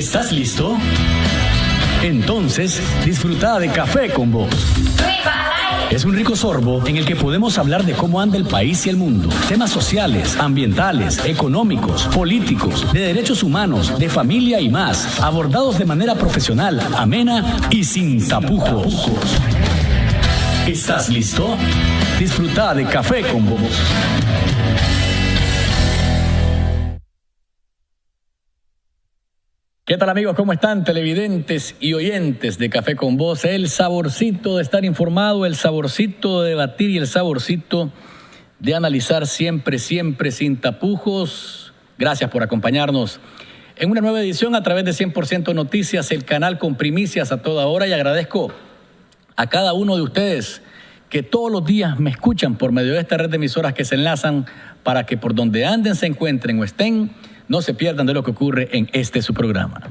¿Estás listo? Entonces, disfruta de Café con Vos. Es un rico sorbo en el que podemos hablar de cómo anda el país y el mundo. Temas sociales, ambientales, económicos, políticos, de derechos humanos, de familia y más. Abordados de manera profesional, amena y sin tapujos. ¿Estás listo? Disfruta de Café con Vos. ¿Qué tal, amigos? ¿Cómo están, televidentes y oyentes de Café con Vos? El saborcito de estar informado, el saborcito de debatir y el saborcito de analizar siempre, siempre sin tapujos. Gracias por acompañarnos en una nueva edición a través de 100% Noticias, el canal con primicias a toda hora, y agradezco a cada uno de ustedes que todos los días me escuchan por medio de esta red de emisoras que se enlazan para que por donde anden, se encuentren o estén, no se pierdan de lo que ocurre en su programa.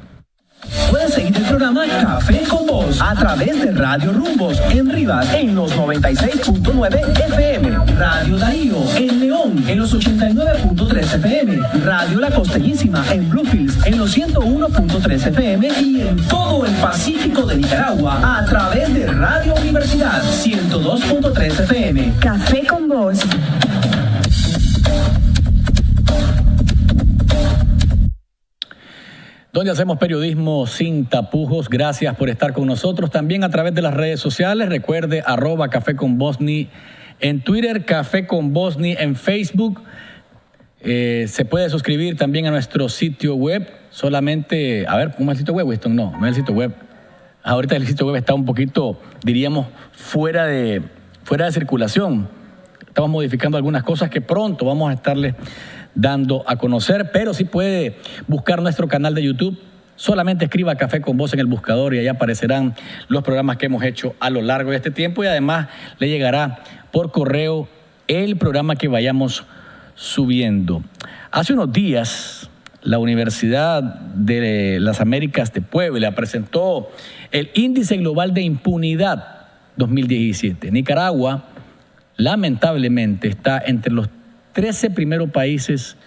Puedes seguir el programa Café con Vos a través de Radio Rumbos en Rivas en los 96.9 FM, Radio Darío en León en los 89.3 FM, Radio La Costeñísima en Bluefields en los 101.3 FM y en todo el Pacífico de Nicaragua a través de Radio Universidad 102.3 FM. Café con Vos. Donde hacemos periodismo sin tapujos. Gracias por estar con nosotros. También a través de las redes sociales. Recuerde, @Café con Bosni en Twitter, Café con Bosni en Facebook. Se puede suscribir también a nuestro sitio web. Solamente, ¿cómo es el sitio web, Winston? No es el sitio web. Ahorita el sitio web está un poquito, diríamos, fuera de circulación. Estamos modificando algunas cosas que pronto vamos a estarles dando a conocer, pero sí puede buscar nuestro canal de YouTube. Solamente escriba Café con Vos en el buscador y ahí aparecerán los programas que hemos hecho a lo largo de este tiempo, y además le llegará por correo el programa que vayamos subiendo. Hace unos días, la Universidad de las Américas de Puebla presentó el Índice Global de Impunidad 2017. Nicaragua, lamentablemente, está entre los 13 primeros países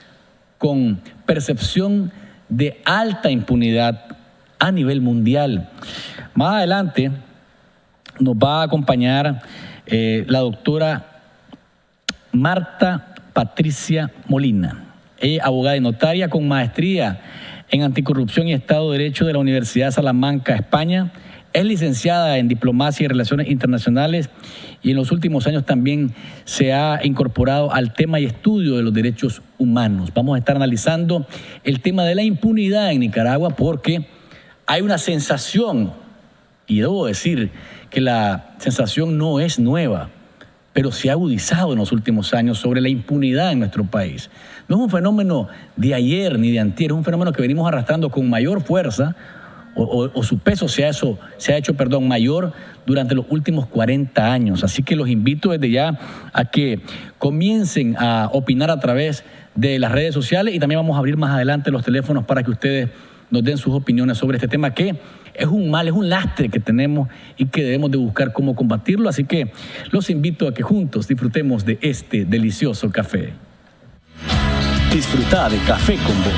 con percepción de alta impunidad a nivel mundial. Más adelante nos va a acompañar la doctora Marta Patricia Molina. Ella es abogada y notaria con maestría en anticorrupción y Estado de Derecho de la Universidad de Salamanca, España. Es licenciada en Diplomacia y Relaciones Internacionales y en los últimos años también se ha incorporado al tema y estudio de los derechos humanos. Vamos a estar analizando el tema de la impunidad en Nicaragua porque hay una sensación, y debo decir que la sensación no es nueva, pero se ha agudizado en los últimos años sobre la impunidad en nuestro país. No es un fenómeno de ayer ni de antier, es un fenómeno que venimos arrastrando con mayor fuerza, o su peso se ha hecho mayor durante los últimos 40 años. Así que los invito desde ya a que comiencen a opinar a través de las redes sociales, y también vamos a abrir más adelante los teléfonos para que ustedes nos den sus opiniones sobre este tema, que es un mal, es un lastre que tenemos y que debemos de buscar cómo combatirlo. Así que los invito a que juntos disfrutemos de este delicioso café. Disfruta de Café con Vos.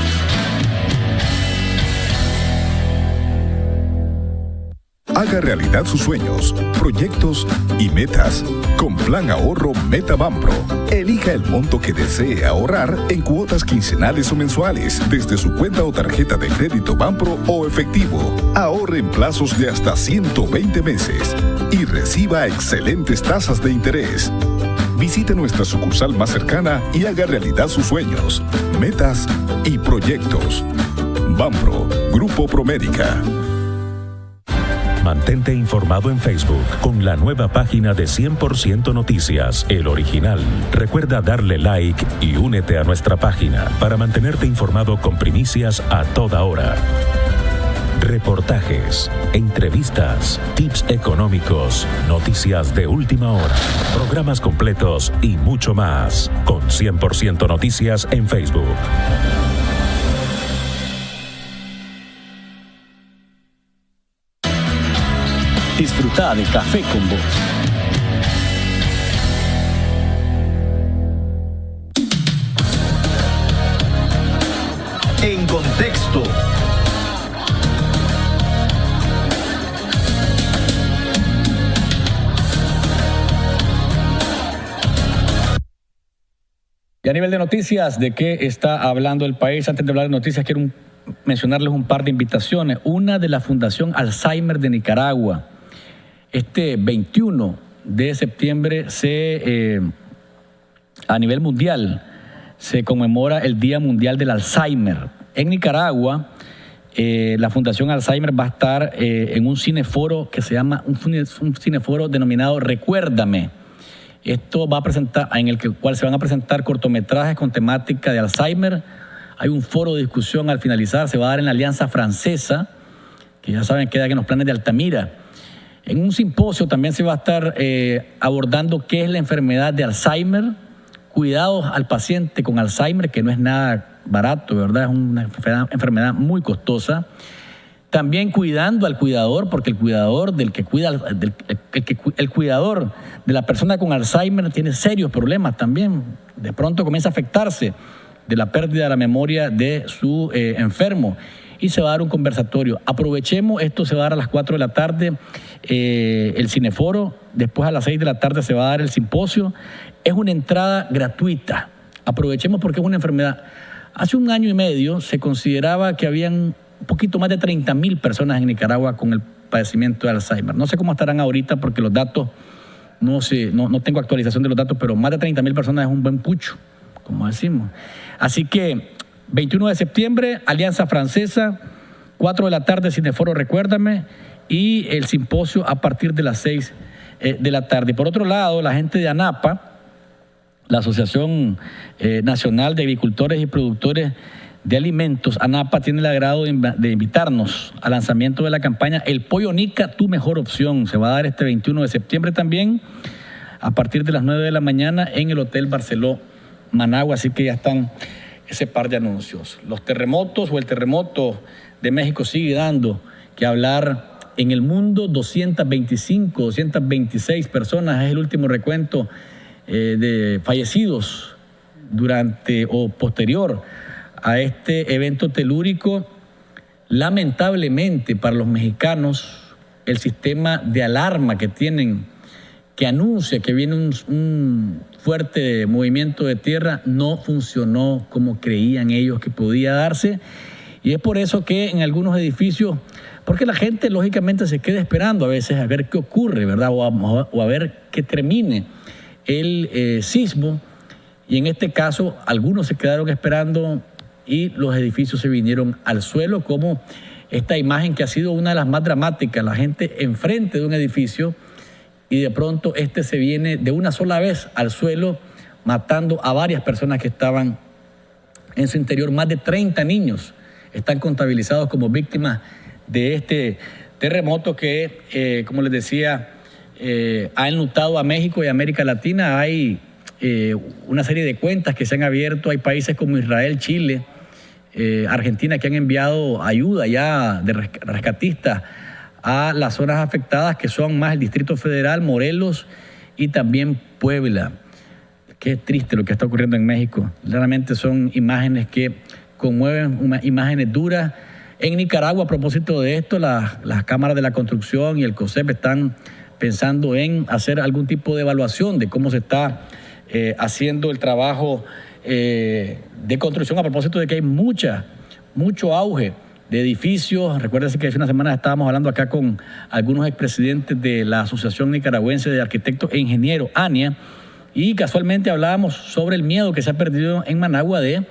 Haga realidad sus sueños, proyectos y metas con Plan Ahorro Meta Banpro. Elija el monto que desee ahorrar en cuotas quincenales o mensuales desde su cuenta o tarjeta de crédito Banpro o efectivo. Ahorre en plazos de hasta 120 meses y reciba excelentes tasas de interés. Visite nuestra sucursal más cercana y haga realidad sus sueños, metas y proyectos. Banpro, Grupo Promédica. Mantente informado en Facebook con la nueva página de 100% Noticias, El Original. Recuerda darle like y únete a nuestra página para mantenerte informado con primicias a toda hora. Reportajes, entrevistas, tips económicos, noticias de última hora, programas completos y mucho más con 100% Noticias en Facebook. Disfruta de Café con Vos. En contexto. Y a nivel de noticias, ¿de qué está hablando el país? Antes de hablar de noticias, quiero mencionarles un par de invitaciones. Una de la Fundación Alzheimer de Nicaragua. Este 21 de septiembre a nivel mundial se conmemora el Día Mundial del Alzheimer. En Nicaragua, la Fundación Alzheimer va a estar en un cineforo que se llama, un cineforo denominado Recuérdame. Esto va a presentar, en el cual se van a presentar cortometrajes con temática de Alzheimer. Hay un foro de discusión al finalizar, se va a dar en la Alianza Francesa, que ya saben queda en los planes de Altamira. En un simposio también se va a estar abordando qué es la enfermedad de Alzheimer, cuidados al paciente con Alzheimer, que no es nada barato, ¿verdad? Es una enfermedad muy costosa. También cuidando al cuidador, porque el cuidador el cuidador de la persona con Alzheimer tiene serios problemas también. De pronto comienza a afectarse de la pérdida de la memoria de su enfermo. Y se va a dar un conversatorio. Aprovechemos, esto se va a dar a las 4 de la tarde, el cineforo. Después a las 6 de la tarde se va a dar el simposio. Es una entrada gratuita. Aprovechemos porque es una enfermedad. Hace un año y medio se consideraba que habían un poquito más de 30,000 personas en Nicaragua con el padecimiento de Alzheimer. No sé cómo estarán ahorita porque los datos, no tengo actualización de los datos, pero más de 30,000 personas es un buen pucho, como decimos. Así que 21 de septiembre, Alianza Francesa, 4 de la tarde, cineforo Recuérdame, y el simposio a partir de las 6 de la tarde. Y por otro lado, la gente de ANAPA, la Asociación Nacional de Agricultores y Productores de Alimentos, ANAPA, tiene el agrado de invitarnos al lanzamiento de la campaña El Pollo Nica, tu mejor opción. Se va a dar este 21 de septiembre también, a partir de las 9 de la mañana en el Hotel Barceló Managua, así que ya están ese par de anuncios. Los terremotos o el terremoto de México sigue dando que hablar en el mundo. 226 personas es el último recuento de fallecidos durante o posterior a este evento telúrico. Lamentablemente para los mexicanos, el sistema de alarma que tienen, que anuncia que viene un fuerte movimiento de tierra, no funcionó como creían ellos que podía darse. Y es por eso que en algunos edificios, porque la gente lógicamente se queda esperando a veces a ver qué ocurre, ¿verdad? O a ver que termine el sismo. Y en este caso, algunos se quedaron esperando y los edificios se vinieron al suelo, como esta imagen que ha sido una de las más dramáticas, la gente enfrente de un edificio y de pronto se viene de una sola vez al suelo, matando a varias personas que estaban en su interior. Más de 30 niños están contabilizados como víctimas de este terremoto que, como les decía, ha enlutado a México y a América Latina. Hay una serie de cuentas que se han abierto. Hay países como Israel, Chile, Argentina, que han enviado ayuda ya de rescatistas a las zonas afectadas, que son más el Distrito Federal, Morelos y también Puebla. Qué triste lo que está ocurriendo en México. Realmente son imágenes que conmueven, imágenes duras. En Nicaragua, a propósito de esto, las cámaras de la construcción y el COSEP están pensando en hacer algún tipo de evaluación de cómo se está haciendo el trabajo de construcción, a propósito de que hay mucho auge de edificios. Recuérdense que hace unas semanas estábamos hablando acá con algunos expresidentes de la Asociación Nicaragüense de Arquitectos e Ingenieros, ANIA, y casualmente hablábamos sobre el miedo que se ha perdido en Managua de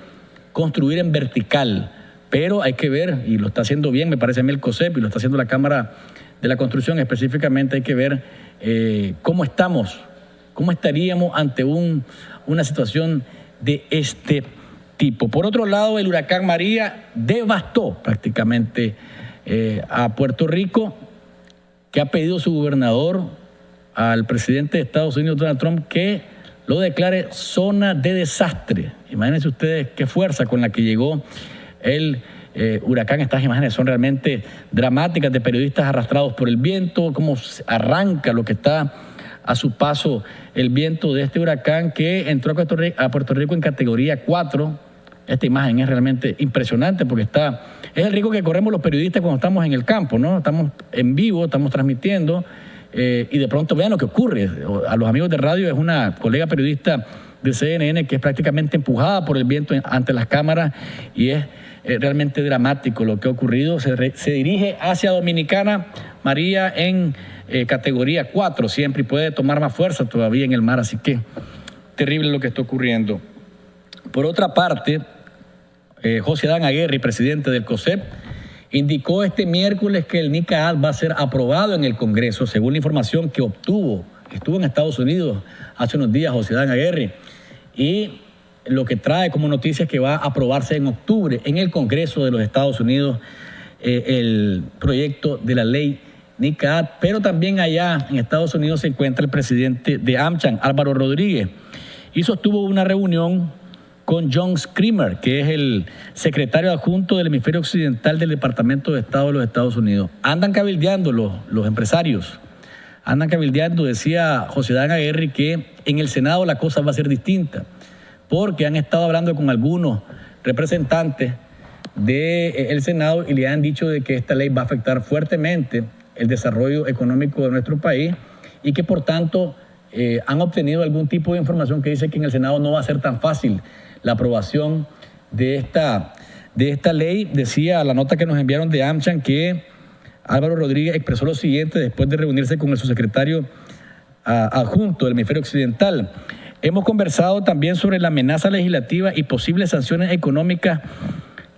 construir en vertical. Pero hay que ver, y lo está haciendo bien, me parece a mí, el COSEP, y lo está haciendo la Cámara de la Construcción específicamente, hay que ver cómo estaríamos ante una situación de este tipo. Por otro lado, el huracán María devastó prácticamente a Puerto Rico, que ha pedido su gobernador al presidente de Estados Unidos, Donald Trump, que lo declare zona de desastre. Imagínense ustedes qué fuerza con la que llegó el huracán. Estas imágenes son realmente dramáticas, de periodistas arrastrados por el viento, cómo arranca lo que está a su paso el viento de este huracán, que entró a Puerto Rico en categoría 4. Esta imagen es realmente impresionante porque es el riesgo que corremos los periodistas cuando estamos en el campo, ¿no? Estamos en vivo, estamos transmitiendo y de pronto vean lo que ocurre. A los amigos de radio, es una colega periodista de CNN, que es prácticamente empujada por el viento ante las cámaras, y es realmente dramático lo que ha ocurrido. Se dirige hacia Dominicana, María, en categoría 4 siempre, y puede tomar más fuerza todavía en el mar, así que terrible lo que está ocurriendo. Por otra parte, José Adán Aguirre, presidente del COSEP, indicó este miércoles que el NICAD va a ser aprobado en el Congreso, según la información que estuvo en Estados Unidos hace unos días José Adán Aguirre, y lo que trae como noticia es que va a aprobarse en octubre en el Congreso de los Estados Unidos el proyecto de la ley NICAD, pero también allá en Estados Unidos se encuentra el presidente de AmCham, Álvaro Rodríguez, y sostuvo una reunión con John Screamer, que es el secretario adjunto del hemisferio occidental del Departamento de Estado de los Estados Unidos. Andan cabildeando los empresarios, andan cabildeando, decía José Adán Aguirre, que en el Senado la cosa va a ser distinta, porque han estado hablando con algunos representantes del Senado y le han dicho de que esta ley va a afectar fuertemente el desarrollo económico de nuestro país y que por tanto han obtenido algún tipo de información que dice que en el Senado no va a ser tan fácil la aprobación de esta ley. Decía la nota que nos enviaron de AmCham que Álvaro Rodríguez expresó lo siguiente después de reunirse con el subsecretario adjunto del hemisferio occidental. Hemos conversado también sobre la amenaza legislativa y posibles sanciones económicas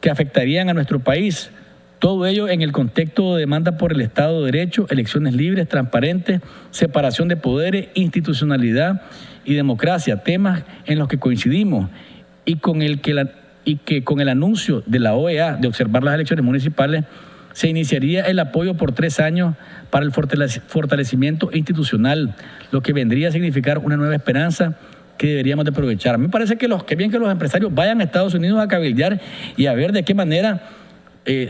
que afectarían a nuestro país. Todo ello en el contexto de demanda por el Estado de Derecho, elecciones libres, transparentes, separación de poderes, institucionalidad y democracia, temas en los que coincidimos y que con el anuncio de la OEA de observar las elecciones municipales se iniciaría el apoyo por 3 años para el fortalecimiento institucional, lo que vendría a significar una nueva esperanza que deberíamos de aprovechar. Me parece que bien que los empresarios vayan a Estados Unidos a cabildear y a ver de qué manera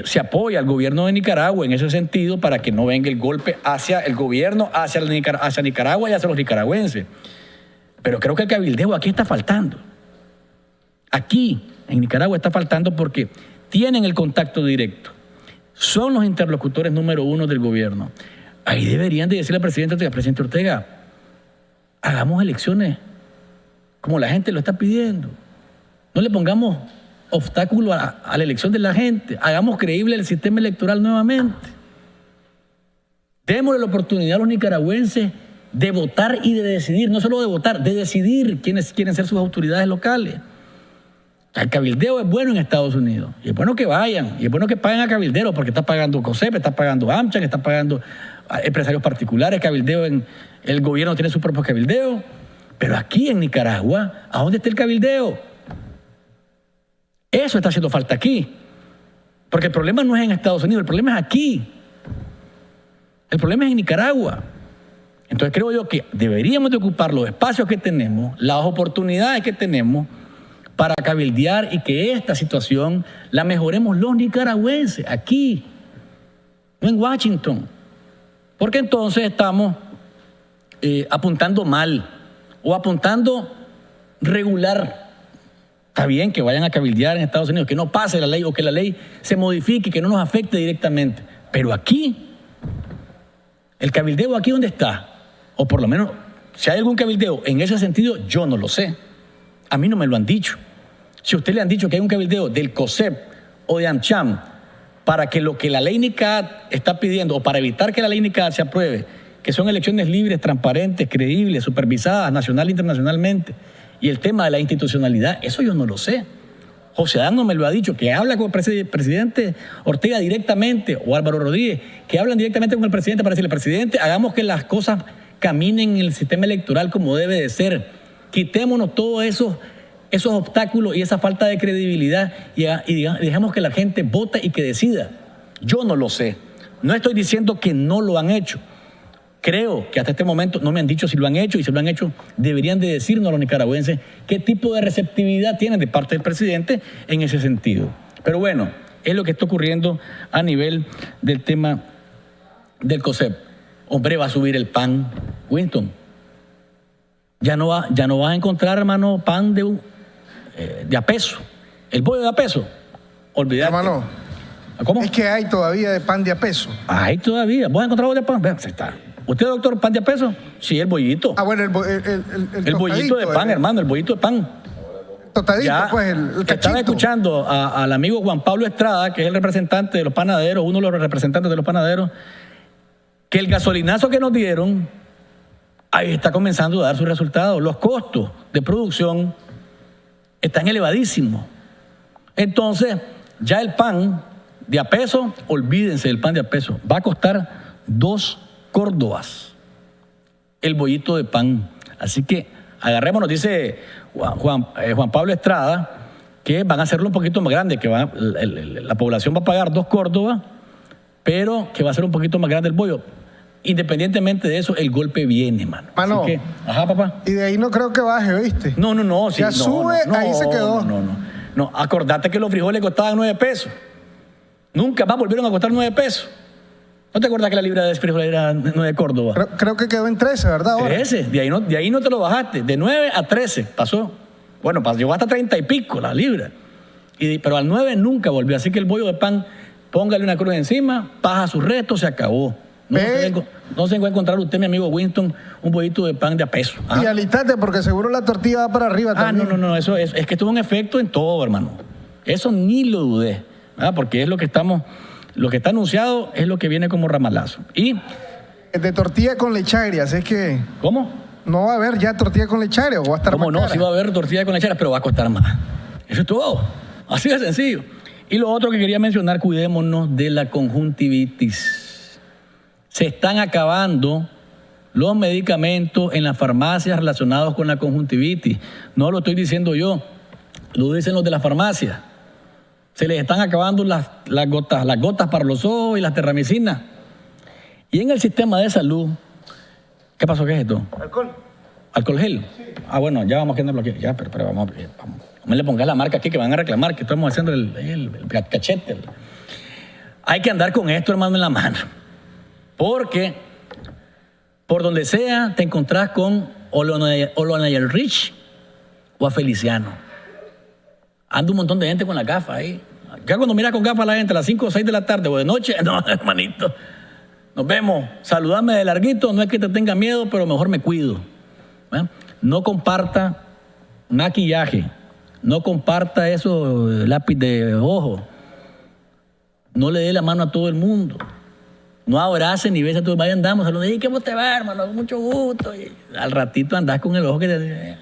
se apoya al gobierno de Nicaragua en ese sentido para que no venga el golpe hacia el gobierno, hacia Nicaragua y hacia los nicaragüenses. Pero creo que el cabildeo aquí está faltando. Aquí, en Nicaragua, está faltando porque tienen el contacto directo. Son los interlocutores número 1 del gobierno. Ahí deberían de decirle al presidente Ortega, hagamos elecciones como la gente lo está pidiendo. No le pongamos obstáculo a la elección de la gente. Hagamos creíble el sistema electoral nuevamente. Démosle la oportunidad a los nicaragüenses de votar y de decidir, no solo de votar, de decidir quiénes quieren ser sus autoridades locales. El cabildeo es bueno en Estados Unidos, y es bueno que vayan, y es bueno que paguen a cabilderos, porque está pagando COSEP, está pagando AmCham, está pagando a empresarios particulares, cabildeo el gobierno tiene su propio cabildeo, pero aquí en Nicaragua, ¿a dónde está el cabildeo? Eso está haciendo falta aquí, porque el problema no es en Estados Unidos, el problema es aquí, el problema es en Nicaragua. Entonces creo yo que deberíamos de ocupar los espacios que tenemos, las oportunidades que tenemos, para cabildear y que esta situación la mejoremos los nicaragüenses, aquí, no en Washington. Porque entonces estamos apuntando mal o apuntando regular. Está bien que vayan a cabildear en Estados Unidos, que no pase la ley o que la ley se modifique, que no nos afecte directamente. Pero aquí, el cabildeo aquí ¿dónde está? O por lo menos, si hay algún cabildeo en ese sentido, yo no lo sé. A mí no me lo han dicho. Si a usted le han dicho que hay un cabildeo del COSEP o de AmCham para que lo que la ley NICAD está pidiendo o para evitar que la ley NICAD se apruebe, que son elecciones libres, transparentes, creíbles, supervisadas nacional e internacionalmente, y el tema de la institucionalidad, eso yo no lo sé. José Adán no me lo ha dicho, que habla con el presidente Ortega directamente, o Álvaro Rodríguez, que hablan directamente con el presidente para decirle, presidente, hagamos que las cosas caminen en el sistema electoral como debe de ser. Quitémonos todos esos obstáculos y esa falta de credibilidad y dejemos que la gente vote y que decida. Yo no lo sé. No estoy diciendo que no lo han hecho. Creo que hasta este momento no me han dicho si lo han hecho, y si lo han hecho deberían de decirnos a los nicaragüenses qué tipo de receptividad tienen de parte del presidente en ese sentido. Pero bueno, es lo que está ocurriendo a nivel del tema del COSEP. Hombre, va a subir el pan, Winston. Ya no vas a encontrar, hermano, pan de a peso. El bollo de a peso. Olvídate. Hermano, ¿cómo? Es que hay todavía de pan de a peso. Hay todavía. ¿Vos has encontrado bollo de pan? Vean, está. ¿Usted, doctor, pan de a peso? Sí, el bollito. Ah, bueno, el bollito de pan, hermano, el bollito de pan. Tostadito, Ya, pues, el cachito. estaba escuchando al amigo Juan Pablo Estrada, que es el representante de los panaderos, uno de los representantes de los panaderos, que el gasolinazo que nos dieron, ahí está comenzando a dar sus resultados. Los costos de producción están elevadísimos. Entonces, ya el pan de a peso, olvídense del pan de a peso, va a costar 2 córdobas el bollito de pan. Así que agarrémonos, dice Juan Pablo Estrada, que van a hacerlo un poquito más grande, que la población va a pagar 2 córdobas, pero que va a ser un poquito más grande el bollo. Independientemente de eso, el golpe viene, mano. Mano. Así que, ajá, papá. Y de ahí no creo que baje, ¿viste? No. Sí, ya sube, ahí se quedó. No, acordate que los frijoles costaban 9 pesos. Nunca más volvieron a costar 9 pesos. ¿No te acuerdas que la libra de frijoles era 9 córdobas? Creo que quedó en 13, ¿verdad? Ahora? 13, de ahí no te lo bajaste. De 9 a 13 pasó. Bueno, llegó hasta 30 y pico la libra. Pero al 9 nunca volvió. Así que el bollo de pan, póngale una cruz encima, paja su resto, se acabó. No se va a encontrar usted, mi amigo Winston, un bollito de pan de a peso. Y alistate, porque seguro la tortilla va para arriba también. No, eso es que tuvo un efecto en todo, hermano. Eso ni lo dudé, ¿verdad? Porque es lo que está anunciado es lo que viene como ramalazo. Y de tortilla con leche agria, así es que ¿cómo? No va a haber ya tortilla con leche agria, o va a estar ¿Cómo más no? cara. Sí va a haber tortilla con leche agria, pero va a costar más. Eso es todo. Así de sencillo. Y lo otro que quería mencionar, cuidémonos de la conjuntivitis. Se están acabando los medicamentos en las farmacias relacionados con la conjuntivitis. No lo estoy diciendo yo, lo dicen los de las farmacias. Se les están acabando las gotas para los ojos y las terramicinas. Y en el sistema de salud, ¿qué pasó? ¿Qué es esto? ¿Alcohol gel? Sí. Ah, bueno, ya vamos a quedarlo aquí. Ya, pero vamos. No le pongas la marca aquí que van a reclamar, que estamos haciendo el cachete. Hay que andar con esto, hermano, en la mano. Porque por donde sea te encontrás con Olonayel Rich o a Feliciano. Anda un montón de gente con la gafa ahí. Ya cuando miras con gafas a la gente a las 5 o 6 de la tarde o de noche, no, hermanito. Nos vemos. Saludame de larguito, no es que te tenga miedo, pero mejor me cuido. ¿Eh? No comparta maquillaje, no comparta eso, lápiz de ojo. No le dé la mano a todo el mundo. No abrace ni bese a todo el mundo. Andamos, saludos. ¿Y cómo te va, hermano? Con mucho gusto. Y al ratito andás con el ojo que te...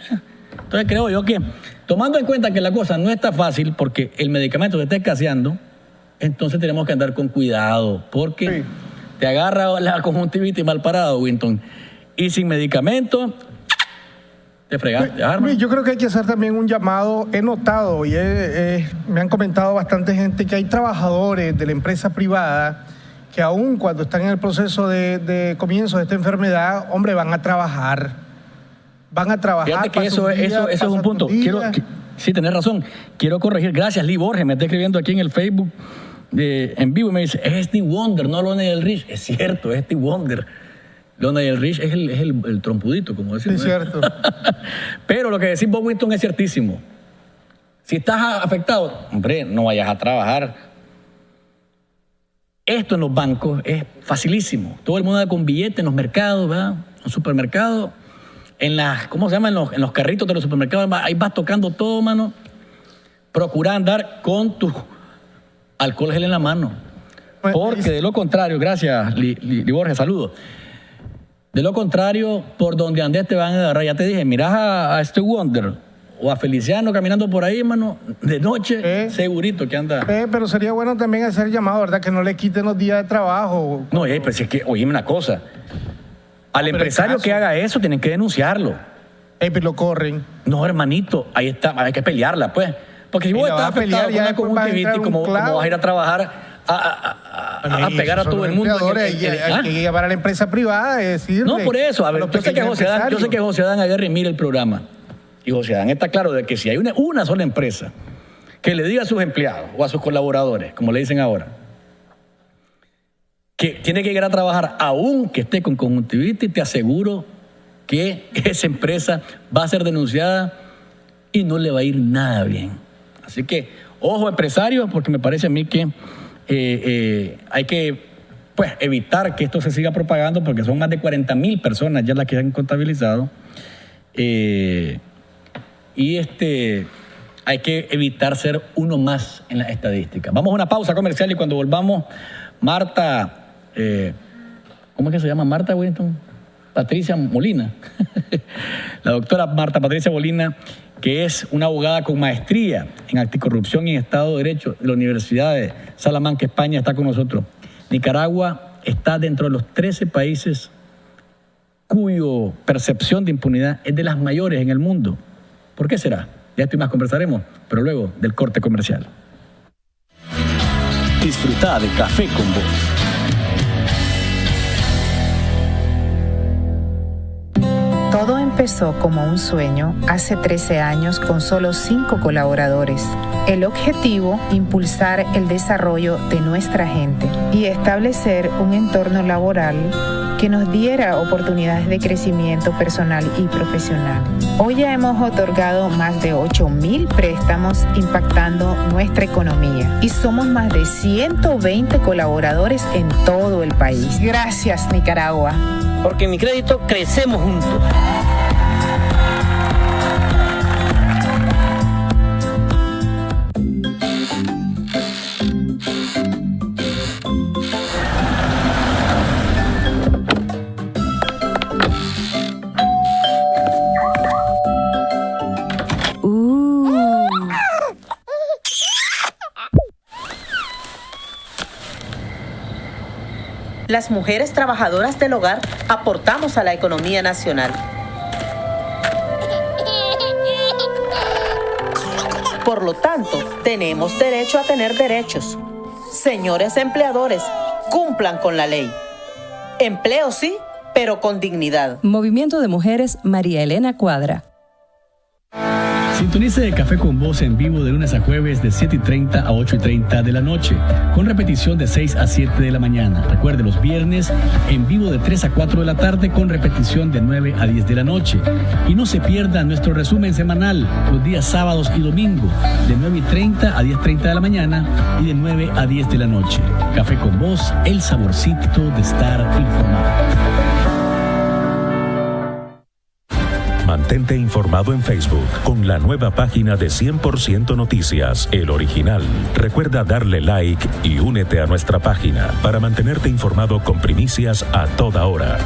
Entonces creo yo que, tomando en cuenta que la cosa no está fácil porque el medicamento se está escaseando, entonces tenemos que andar con cuidado porque te agarra la conjuntivitis mal parado, Winton. Y sin medicamento, te fregaste. Yo creo que hay que hacer también un llamado. He notado y me han comentado bastante gente que hay trabajadores de la empresa privada que aún cuando están en el proceso de comienzo de esta enfermedad, hombre, van a trabajar. Fíjate que eso es un punto. Sí, tenés razón. Quiero corregir. Gracias, Lee Borges. Me está escribiendo aquí en el Facebook en vivo y me dice, es Steve Wonder, no Lonnie Rich. Es cierto, es Steve Wonder. Lonnie Rich es el trompudito, como decimos. Sí, cierto. Pero lo que decís vos, Winston, es ciertísimo. Si estás afectado, hombre, no vayas a trabajar. Esto en los bancos es facilísimo. Todo el mundo anda con billetes en los mercados, ¿verdad? En los supermercados, ¿cómo se llama? En los carritos de los supermercados. Ahí vas tocando todo, mano. Procura andar con tu alcohol gel en la mano. Porque de lo contrario, gracias, Li Borges, saludos. De lo contrario, por donde andes te van a agarrar. Ya te dije, mirás a Steve Wonder o a Feliciano caminando por ahí, hermano, de noche, segurito que anda. Pero sería bueno también hacer llamado, ¿verdad? Que no le quiten los días de trabajo. No, pero si es que, oíme una cosa. Al empresario que haga eso, tienen que denunciarlo. Pero lo corren. No, hermanito, ahí está, hay que pelearla, pues. Porque si vos estás afectado con una conjuntivitis, ¿cómo vas a ir a trabajar a pegar a todo el mundo? Hay que llevar a la empresa privada y decirle. No, por eso. A ver, yo sé que José Adán Aguirre mira el programa. Y José Adán está claro de que si hay una sola empresa que le diga a sus empleados o a sus colaboradores, como le dicen ahora, que tiene que llegar a trabajar aunque esté con conjuntivitis, te aseguro que esa empresa va a ser denunciada y no le va a ir nada bien. Así que, ojo empresarios, porque me parece a mí que hay que pues evitar que esto se siga propagando, porque son más de 40,000 personas ya las que han contabilizado. Hay que evitar ser uno más en la estadística. Vamos a una pausa comercial y cuando volvamos, Marta, ¿cómo es que se llama Marta, Winston? Patricia Molina. La doctora Marta Patricia Molina, que es una abogada con maestría en anticorrupción y en Estado de Derecho de la Universidad de Salamanca, España, está con nosotros. Nicaragua está dentro de los 13 países cuya percepción de impunidad es de las mayores en el mundo. ¿Por qué será? De esto y más conversaremos, pero luego del corte comercial. Disfruta de Café con Vos. Todo empezó como un sueño hace 13 años con solo 5 colaboradores. El objetivo, impulsar el desarrollo de nuestra gente y establecer un entorno laboral que nos diera oportunidades de crecimiento personal y profesional. Hoy ya hemos otorgado más de 8,000 préstamos impactando nuestra economía y somos más de 120 colaboradores en todo el país. Gracias, Nicaragua. Porque en Mi Crédito crecemos juntos. Las mujeres trabajadoras del hogar aportamos a la economía nacional. Por lo tanto, tenemos derecho a tener derechos. Señores empleadores, cumplan con la ley. Empleo sí, pero con dignidad. Movimiento de Mujeres María Elena Cuadra. Sintonice de Café con Vos en vivo de lunes a jueves de 7:30 a 8:30 de la noche, con repetición de 6 a 7 de la mañana. Recuerde, los viernes en vivo de 3 a 4 de la tarde, con repetición de 9 a 10 de la noche. Y no se pierda nuestro resumen semanal los días sábados y domingos, de 9:30 a 10:30 de la mañana y de 9 a 10 de la noche. Café con Vos, el saborcito de estar informado. Mantente informado en Facebook con la nueva página de 100% Noticias, El Original. Recuerda darle like y únete a nuestra página para mantenerte informado con primicias a toda hora.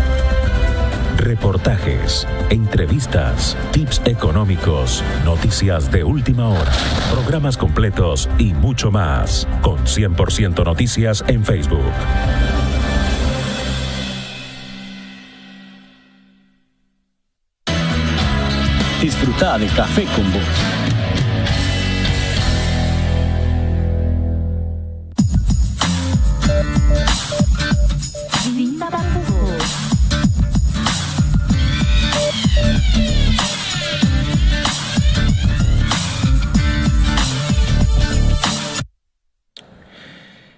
Reportajes, entrevistas, tips económicos, noticias de última hora, programas completos y mucho más. Con 100% Noticias en Facebook. Disfruta de Café con Vos.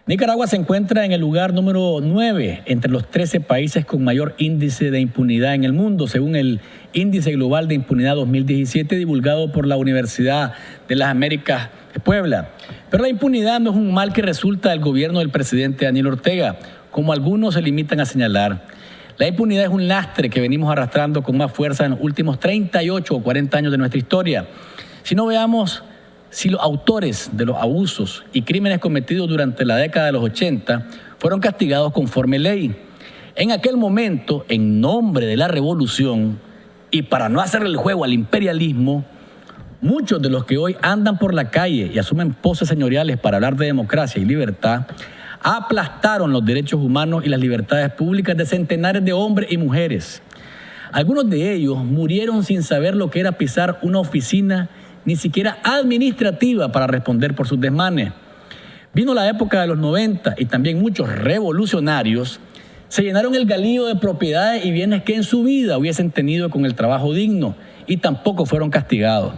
Nicaragua se encuentra en el lugar número 9 entre los 13 países con mayor índice de impunidad en el mundo, según el Índice Global de Impunidad 2017 divulgado por la Universidad de las Américas de Puebla. Pero la impunidad no es un mal que resulta del gobierno del presidente Daniel Ortega, como algunos se limitan a señalar. La impunidad es un lastre que venimos arrastrando con más fuerza en los últimos 38 o 40 años de nuestra historia. Si los autores de los abusos y crímenes cometidos durante la década de los 80 fueron castigados conforme ley. En aquel momento, en nombre de la revolución y para no hacerle el juego al imperialismo, muchos de los que hoy andan por la calle y asumen poses señoriales para hablar de democracia y libertad, aplastaron los derechos humanos y las libertades públicas de centenares de hombres y mujeres. Algunos de ellos murieron sin saber lo que era pisar una oficina ni siquiera administrativa para responder por sus desmanes. Vino la época de los 90 y también muchos revolucionarios se llenaron el galillo de propiedades y bienes que en su vida hubiesen tenido con el trabajo digno y tampoco fueron castigados.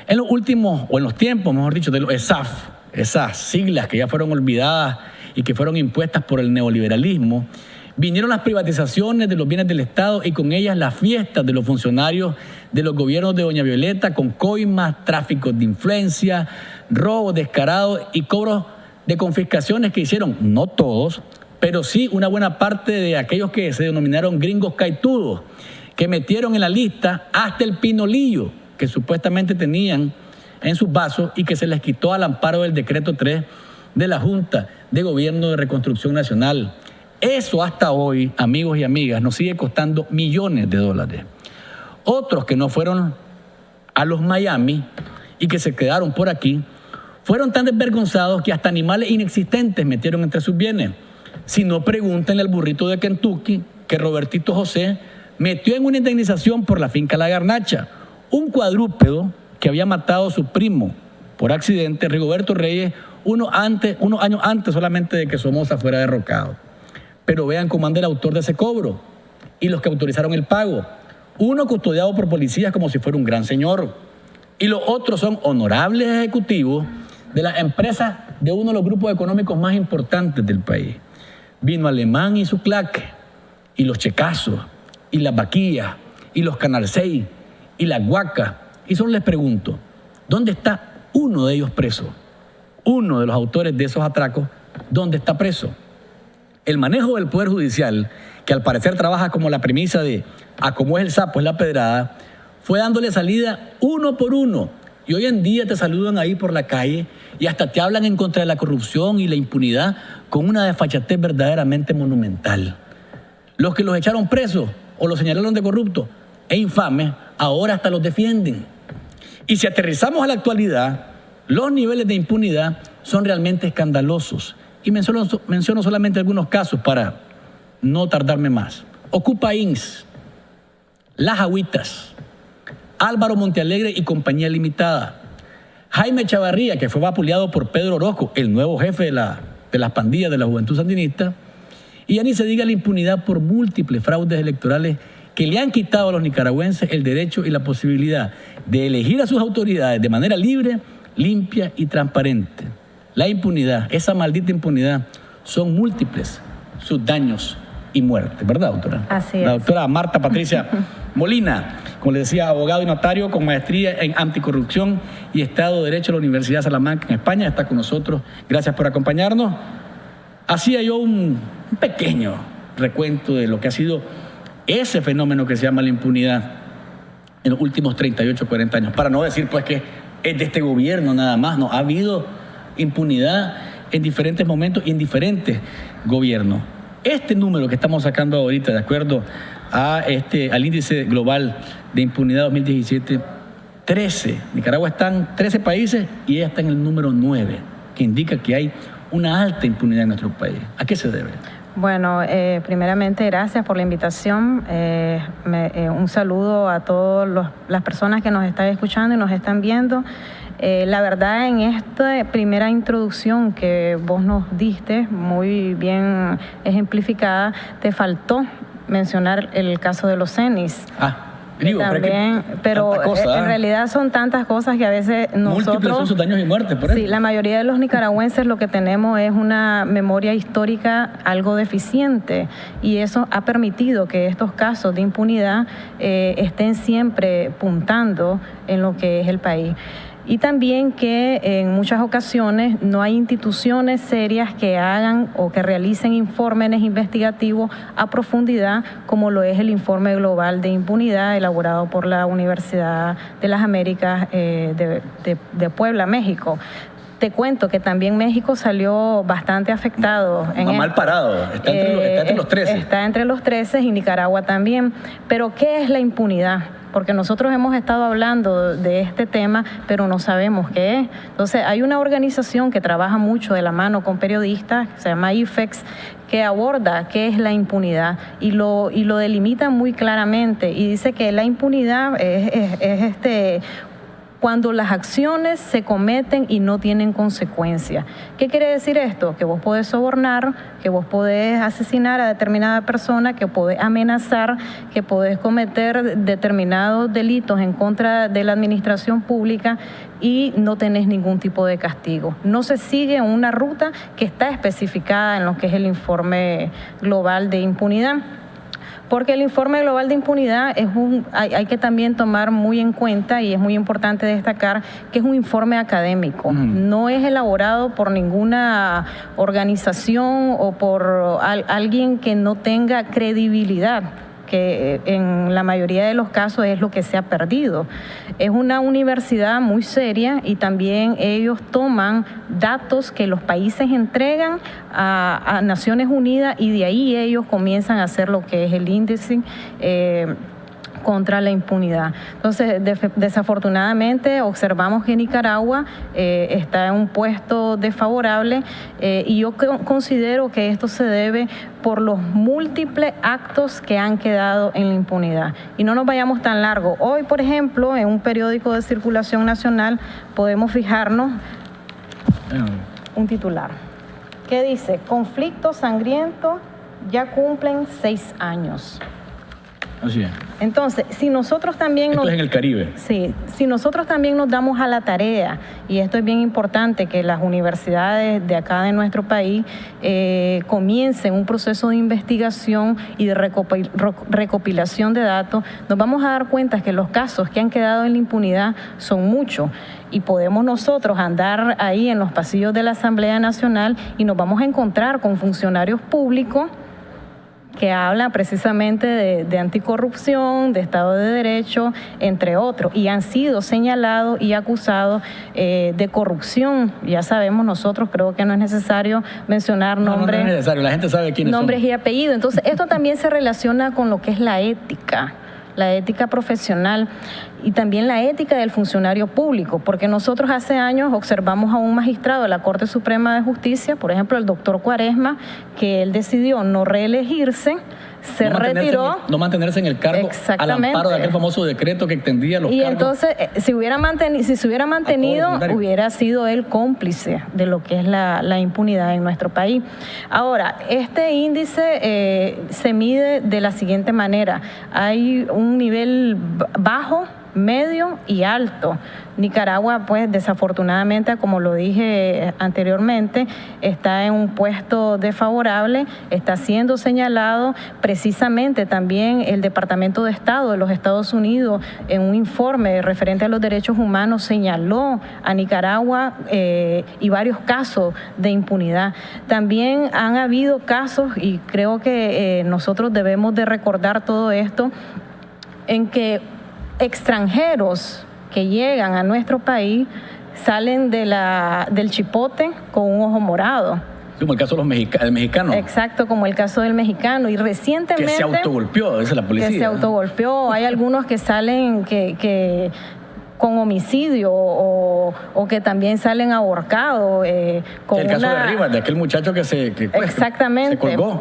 En los tiempos, mejor dicho, de los ESAF, esas siglas que ya fueron olvidadas y que fueron impuestas por el neoliberalismo, vinieron las privatizaciones de los bienes del Estado y con ellas las fiestas de los funcionarios de los gobiernos de Doña Violeta con coimas, tráficos de influencia, robos descarados y cobros de confiscaciones que hicieron, no todos, pero sí una buena parte de aquellos que se denominaron gringos caitudos, que metieron en la lista hasta el pinolillo que supuestamente tenían en sus vasos y que se les quitó al amparo del decreto 3 de la Junta de Gobierno de Reconstrucción Nacional. Eso hasta hoy, amigos y amigas, nos sigue costando millones de dólares. Otros que no fueron a los Miami y que se quedaron por aquí, fueron tan desvergonzados que hasta animales inexistentes metieron entre sus bienes. Si no, pregúntenle al burrito de Kentucky que Robertito José metió en una indemnización por la finca La Garnacha, un cuadrúpedo que había matado a su primo por accidente, Rigoberto Reyes, unos años antes solamente de que Somoza fuera derrocado. Pero vean cómo anda el autor de ese cobro y los que autorizaron el pago. Uno custodiado por policías como si fuera un gran señor, y los otros son honorables ejecutivos de las empresas de uno de los grupos económicos más importantes del país. Vino Alemán y su claque, y los checazos, y las vaquillas, y los Canal 6, y las guacas. Y solo les pregunto, ¿dónde está uno de ellos preso? Uno de los autores de esos atracos, ¿dónde está preso? El manejo del Poder Judicial, que al parecer trabaja como la premisa de a como es el sapo es la pedrada, fue dándole salida uno por uno. Y hoy en día te saludan ahí por la calle y hasta te hablan en contra de la corrupción y la impunidad con una desfachatez verdaderamente monumental. Los que los echaron presos o los señalaron de corruptos e infames, ahora hasta los defienden. Y si aterrizamos a la actualidad, los niveles de impunidad son realmente escandalosos. Y menciono solamente algunos casos para no tardarme más. Ocupa Inc., Las Agüitas, Álvaro Montealegre y Compañía Limitada, Jaime Chavarría, que fue vapuleado por Pedro Orozco, el nuevo jefe de las pandillas de la Juventud Sandinista, y ya ni se diga la impunidad por múltiples fraudes electorales que le han quitado a los nicaragüenses el derecho y la posibilidad de elegir a sus autoridades de manera libre, limpia y transparente. La impunidad, esa maldita impunidad, son múltiples sus daños y muerte, ¿verdad, doctora? Así es. La doctora Marta Patricia Molina, como le decía, abogado y notario con maestría en anticorrupción y Estado de Derecho de la Universidad de Salamanca en España, está con nosotros. Gracias por acompañarnos. Hacía yo un pequeño recuento de lo que ha sido ese fenómeno que se llama la impunidad en los últimos 38, 40 años. Para no decir pues que es de este gobierno nada más, no, ha habido impunidad en diferentes momentos y en diferentes gobiernos. Este número que estamos sacando ahorita, de acuerdo al índice global de impunidad 2017, 13. Nicaragua están 13 países y ella está en el número 9, que indica que hay una alta impunidad en nuestro país. ¿A qué se debe? Bueno, primeramente gracias por la invitación. Un saludo a todas las personas que nos están escuchando y nos están viendo. La verdad, en esta primera introducción que vos nos diste, muy bien ejemplificada, te faltó mencionar el caso de los CENIs. También, pero en realidad son tantas cosas que a veces nosotros... Múltiples son sus daños y muertes, por eso. Sí, la mayoría de los nicaragüenses lo que tenemos es una memoria histórica algo deficiente y eso ha permitido que estos casos de impunidad estén siempre puntando en lo que es el país. Y también que en muchas ocasiones no hay instituciones serias que hagan o que realicen informes investigativos a profundidad, como lo es el Informe Global de Impunidad elaborado por la Universidad de las Américas de Puebla, México. Te cuento que también México salió bastante afectado. Mal parado, está entre los 13. Está entre los 13 y Nicaragua también. Pero ¿qué es la impunidad? Porque nosotros hemos estado hablando de este tema, pero no sabemos qué es. Entonces, hay una organización que trabaja mucho de la mano con periodistas, se llama IFEX, que aborda qué es la impunidad y lo delimita muy claramente y dice que la impunidad es cuando las acciones se cometen y no tienen consecuencias. ¿Qué quiere decir esto? Que vos podés sobornar, que vos podés asesinar a determinada persona, que podés amenazar, que podés cometer determinados delitos en contra de la administración pública y no tenés ningún tipo de castigo. No se sigue una ruta que está especificada en lo que es el Informe Global de Impunidad. Porque el informe global de impunidad hay que también tomar muy en cuenta, y es muy importante destacar que es un informe académico. No es elaborado por ninguna organización o por alguien que no tenga credibilidad, que en la mayoría de los casos es lo que se ha perdido. Es una universidad muy seria y también ellos toman datos que los países entregan a Naciones Unidas y de ahí ellos comienzan a hacer lo que es el índice contra la impunidad. Entonces, desafortunadamente, observamos que Nicaragua está en un puesto desfavorable y yo considero que esto se debe por los múltiples actos que han quedado en la impunidad. Y no nos vayamos tan largo. Hoy, por ejemplo, en un periódico de circulación nacional podemos fijarnos un titular que dice: conflicto sangriento, ya cumplen 6 años. Así es. Entonces, si nosotros también esto es en el Caribe. Sí, si nosotros también nos damos a la tarea, y esto es bien importante, que las universidades de acá de nuestro país comiencen un proceso de investigación y de recopilación de datos, nos vamos a dar cuenta que los casos que han quedado en la impunidad son muchos. Y podemos nosotros andar ahí en los pasillos de la Asamblea Nacional y nos vamos a encontrar con funcionarios públicos que habla precisamente de anticorrupción, de Estado de Derecho, entre otros, y han sido señalados y acusados de corrupción. Ya sabemos nosotros, creo que no es necesario mencionar nombres. No es necesario, la gente sabe quiénes son. Nombres y apellidos. Entonces, esto también se relaciona con lo que es la ética profesional y también la ética del funcionario público, porque nosotros hace años observamos a un magistrado de la Corte Suprema de Justicia, por ejemplo, el doctor Cuaresma, que él decidió no reelegirse, se retiró. No mantenerse en el cargo al amparo de aquel famoso decreto que extendía los cargos. Y entonces, si se hubiera mantenido, hubiera sido él cómplice de lo que es la impunidad en nuestro país. Ahora, este índice se mide de la siguiente manera. Hay un nivel bajo, medio y alto. Nicaragua, pues desafortunadamente, como lo dije anteriormente, está en un puesto desfavorable, está siendo señalado. Precisamente también el Departamento de Estado de los Estados Unidos, en un informe referente a los derechos humanos, señaló a Nicaragua y varios casos de impunidad. También han habido casos, y creo que nosotros debemos de recordar todo esto, en que extranjeros que llegan a nuestro país salen del chipote con un ojo morado. Como el caso de del mexicano. Exacto, como el caso del mexicano. Y recientemente... Que se autogolpeó, dice la policía. Que se autogolpeó. Hay algunos que salen con homicidio o que también salen ahorcados. El caso de Rivas, de aquel muchacho que se colgó.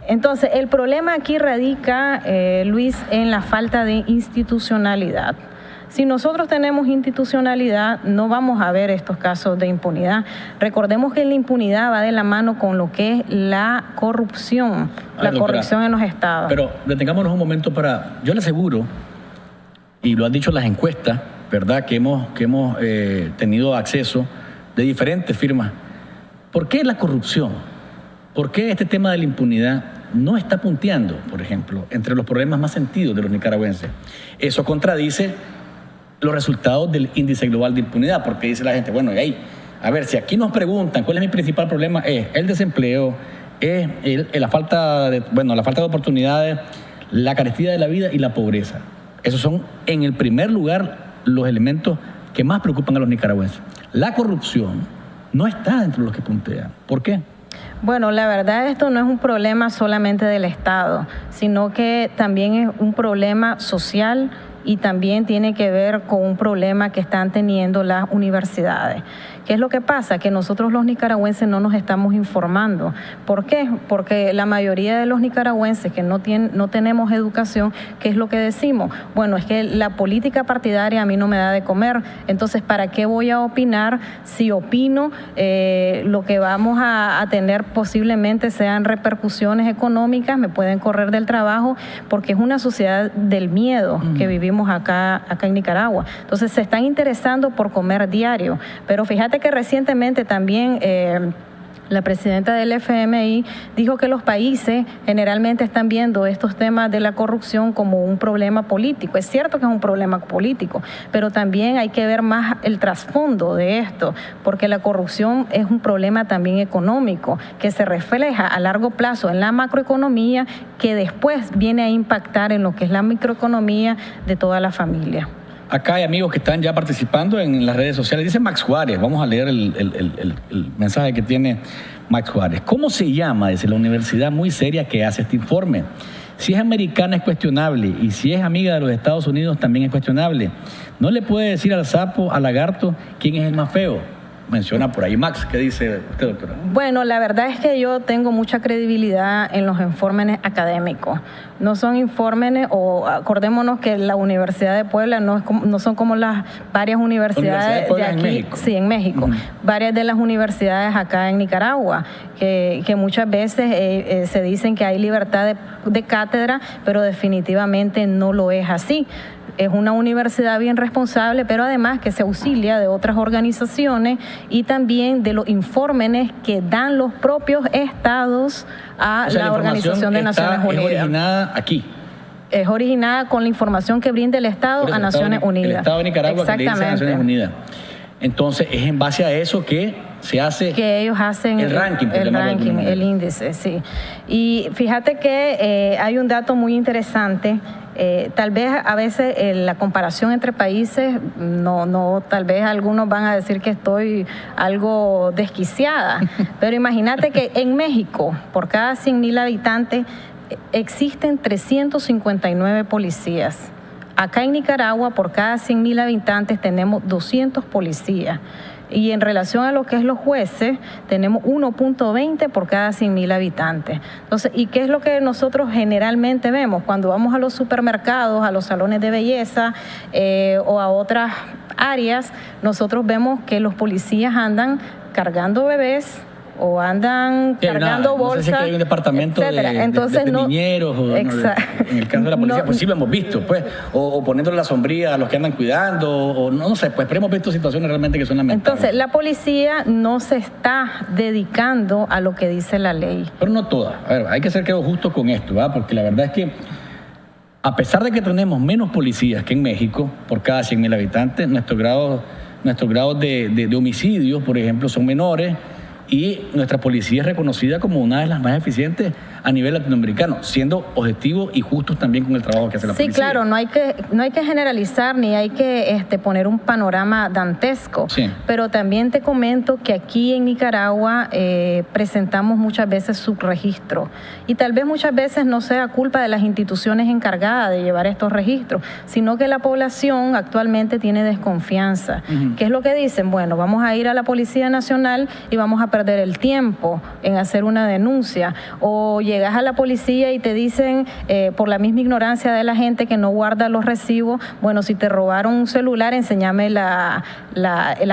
Entonces, el problema aquí radica, Luis, en la falta de institucionalidad. Si nosotros tenemos institucionalidad, no vamos a ver estos casos de impunidad. Recordemos que la impunidad va de la mano con lo que es la corrupción, corrupción en los estados. Pero detengámonos un momento yo le aseguro, y lo han dicho las encuestas, ¿verdad?, que hemos tenido acceso de diferentes firmas. ¿Por qué la corrupción? ¿Por qué este tema de la impunidad no está punteando, por ejemplo, entre los problemas más sentidos de los nicaragüenses? Eso contradice los resultados del índice global de impunidad, porque dice la gente, bueno, a ver, si aquí nos preguntan cuál es mi principal problema, es el desempleo, es la falta de oportunidades, la carestía de la vida y la pobreza. Esos son, en el primer lugar, los elementos que más preocupan a los nicaragüenses. La corrupción no está dentro de los que puntean. ¿Por qué? Bueno, la verdad, esto no es un problema solamente del Estado, sino que también es un problema social y también tiene que ver con un problema que están teniendo las universidades. ¿Qué es lo que pasa? Que nosotros los nicaragüenses no nos estamos informando. ¿Por qué? Porque la mayoría de los nicaragüenses que no tenemos educación, ¿qué es lo que decimos? Bueno, es que la política partidaria a mí no me da de comer, entonces ¿para qué voy a opinar? Si opino, lo que vamos a tener posiblemente sean repercusiones económicas, me pueden correr del trabajo, porque es una sociedad del miedo que vivimos acá en Nicaragua. Entonces se están interesando por comer diario, pero fíjate que recientemente también la presidenta del FMI, dijo que los países generalmente están viendo estos temas de la corrupción como un problema político. Es cierto que es un problema político, pero también hay que ver más el trasfondo de esto, porque la corrupción es un problema también económico, que se refleja a largo plazo en la macroeconomía, que después viene a impactar en lo que es la microeconomía de toda la familia. Acá hay amigos que están ya participando en las redes sociales. Dice Max Juárez, vamos a leer el mensaje que tiene Max Juárez. ¿Cómo se llama? Dice, la universidad muy seria que hace este informe. Si es americana es cuestionable y si es amiga de los Estados Unidos también es cuestionable. No le puede decir al sapo, al lagarto, quién es el más feo. Menciona por ahí Max. ¿Qué dice usted, doctora? Bueno, la verdad es que yo tengo mucha credibilidad en los informes académicos. No son informes, o acordémonos que la Universidad de Puebla no son como las varias universidades de aquí. En México. Sí, en México. Varias de las universidades acá en Nicaragua, que muchas veces se dicen que hay libertad de cátedra, pero definitivamente no lo es así. Es una universidad bien responsable, pero además que se auxilia de otras organizaciones y también de los informes que dan los propios estados a la Organización de Naciones Unidas. ¿Es originada aquí? Es originada con la información que brinda el Estado a Naciones Unidas. El Estado de Nicaragua que le dice a Naciones Unidas. Entonces, es en base a eso que se hace... Que ellos hacen el ranking, el índice, sí. Y fíjate que hay un dato muy interesante. Tal vez a veces la comparación entre países, tal vez algunos van a decir que estoy algo desquiciada, pero imagínate que en México, por cada 100,000 habitantes, existen 359 policías. Acá en Nicaragua, por cada 100,000 habitantes, tenemos 200 policías. Y en relación a lo que es los jueces, tenemos 1.20 por cada 100,000 habitantes. Entonces, ¿y qué es lo que nosotros generalmente vemos? Cuando vamos a los supermercados, a los salones de belleza o a otras áreas, nosotros vemos que los policías andan cargando bebés, o andan cargando bolsas. No sé si hay un departamento de niñeros, en el caso de la policía, pues sí lo hemos visto, pues, o poniéndole la sombría a los que andan cuidando, o no sé, pues, pero hemos visto situaciones realmente que son lamentables. Entonces, la policía no se está dedicando a lo que dice la ley. Pero no toda. A ver, hay que ser justos con esto, ¿verdad? Porque la verdad es que, a pesar de que tenemos menos policías que en México, por cada 100,000 habitantes, nuestros grados de homicidios, por ejemplo, son menores, y nuestra policía es reconocida como una de las más eficientes a nivel latinoamericano, siendo objetivos y justos también con el trabajo que hace la policía. Sí, claro, no hay que generalizar ni hay que poner un panorama dantesco, sí. Pero también te comento que aquí en Nicaragua presentamos muchas veces subregistros y tal vez muchas veces no sea culpa de las instituciones encargadas de llevar estos registros, sino que la población actualmente tiene desconfianza. ¿Qué es lo que dicen? Bueno, vamos a ir a la Policía Nacional y vamos a perder el tiempo en hacer una denuncia, o llegas a la policía y te dicen, por la misma ignorancia de la gente que no guarda los recibos, bueno, si te robaron un celular, enséñame la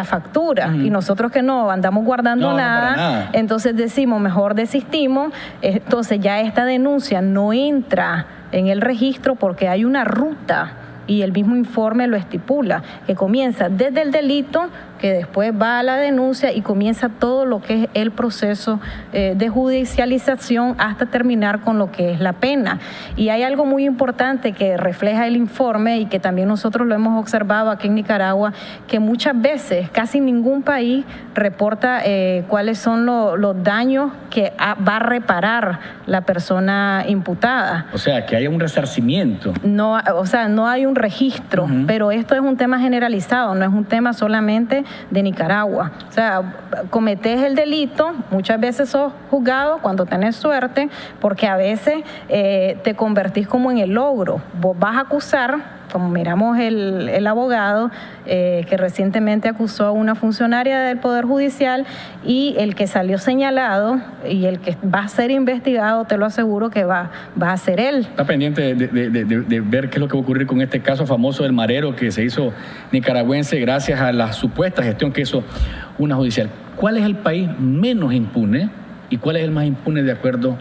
factura. Y nosotros que no andamos guardando nada, entonces decimos, mejor desistimos. Entonces ya esta denuncia no entra en el registro porque hay una ruta, y el mismo informe lo estipula, que comienza desde el delito, que después va a la denuncia y comienza todo lo que es el proceso de judicialización hasta terminar con lo que es la pena. Y hay algo muy importante que refleja el informe y que también nosotros lo hemos observado aquí en Nicaragua, que muchas veces casi ningún país reporta cuáles son los daños que va a reparar la persona imputada. O sea, que haya un resarcimiento. No, o sea, no hay un registro, pero esto es un tema generalizado, no es un tema solamente de Nicaragua. O sea, cometes el delito, muchas veces sos juzgado cuando tenés suerte, porque a veces te convertís como en el logro. Vos vas a acusar, como miramos el abogado que recientemente acusó a una funcionaria del Poder Judicial, y el que salió señalado y el que va a ser investigado, te lo aseguro que va a ser él. Está pendiente de ver qué es lo que va a ocurrir con este caso famoso del marero que se hizo nicaragüense gracias a la supuesta gestión que hizo una judicial. ¿Cuál es el país menos impune y cuál es el más impune de acuerdo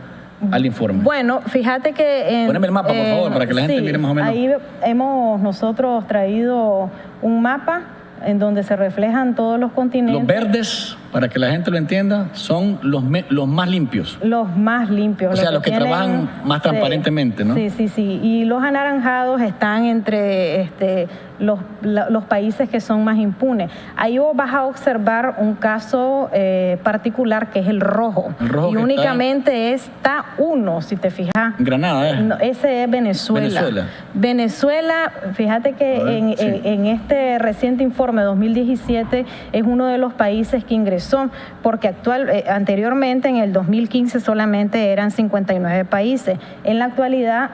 al informe? Bueno, fíjate que... Poneme el mapa, por favor, para que la gente mire más o menos. Ahí hemos nosotros traído un mapa en donde se reflejan todos los continentes. Los verdes para que la gente lo entienda, son los más limpios. Los más limpios. O sea, los que trabajan más transparentemente, ¿no? Sí. Y los anaranjados están entre los países que son más impunes. Ahí vos vas a observar un caso particular que es el rojo. El rojo y únicamente está uno, si te fijas. Granada, ¿eh? No, ese es Venezuela. Venezuela, fíjate que en este reciente informe 2017 es uno de los países que ingresó, porque anteriormente en el 2015 solamente eran 59 países. En la actualidad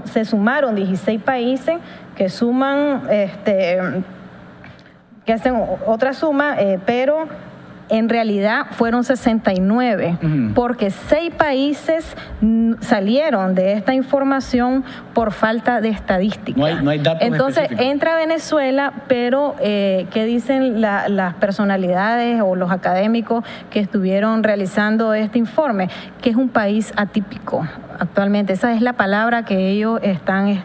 se sumaron 16 países que suman, que hacen otra suma, pero en realidad fueron 69, porque 6 países salieron de esta información por falta de estadística. No hay datos Entonces específicos. entra Venezuela, pero ¿qué dicen las personalidades o los académicos que estuvieron realizando este informe? Que es un país atípico actualmente. Esa es la palabra que ellos están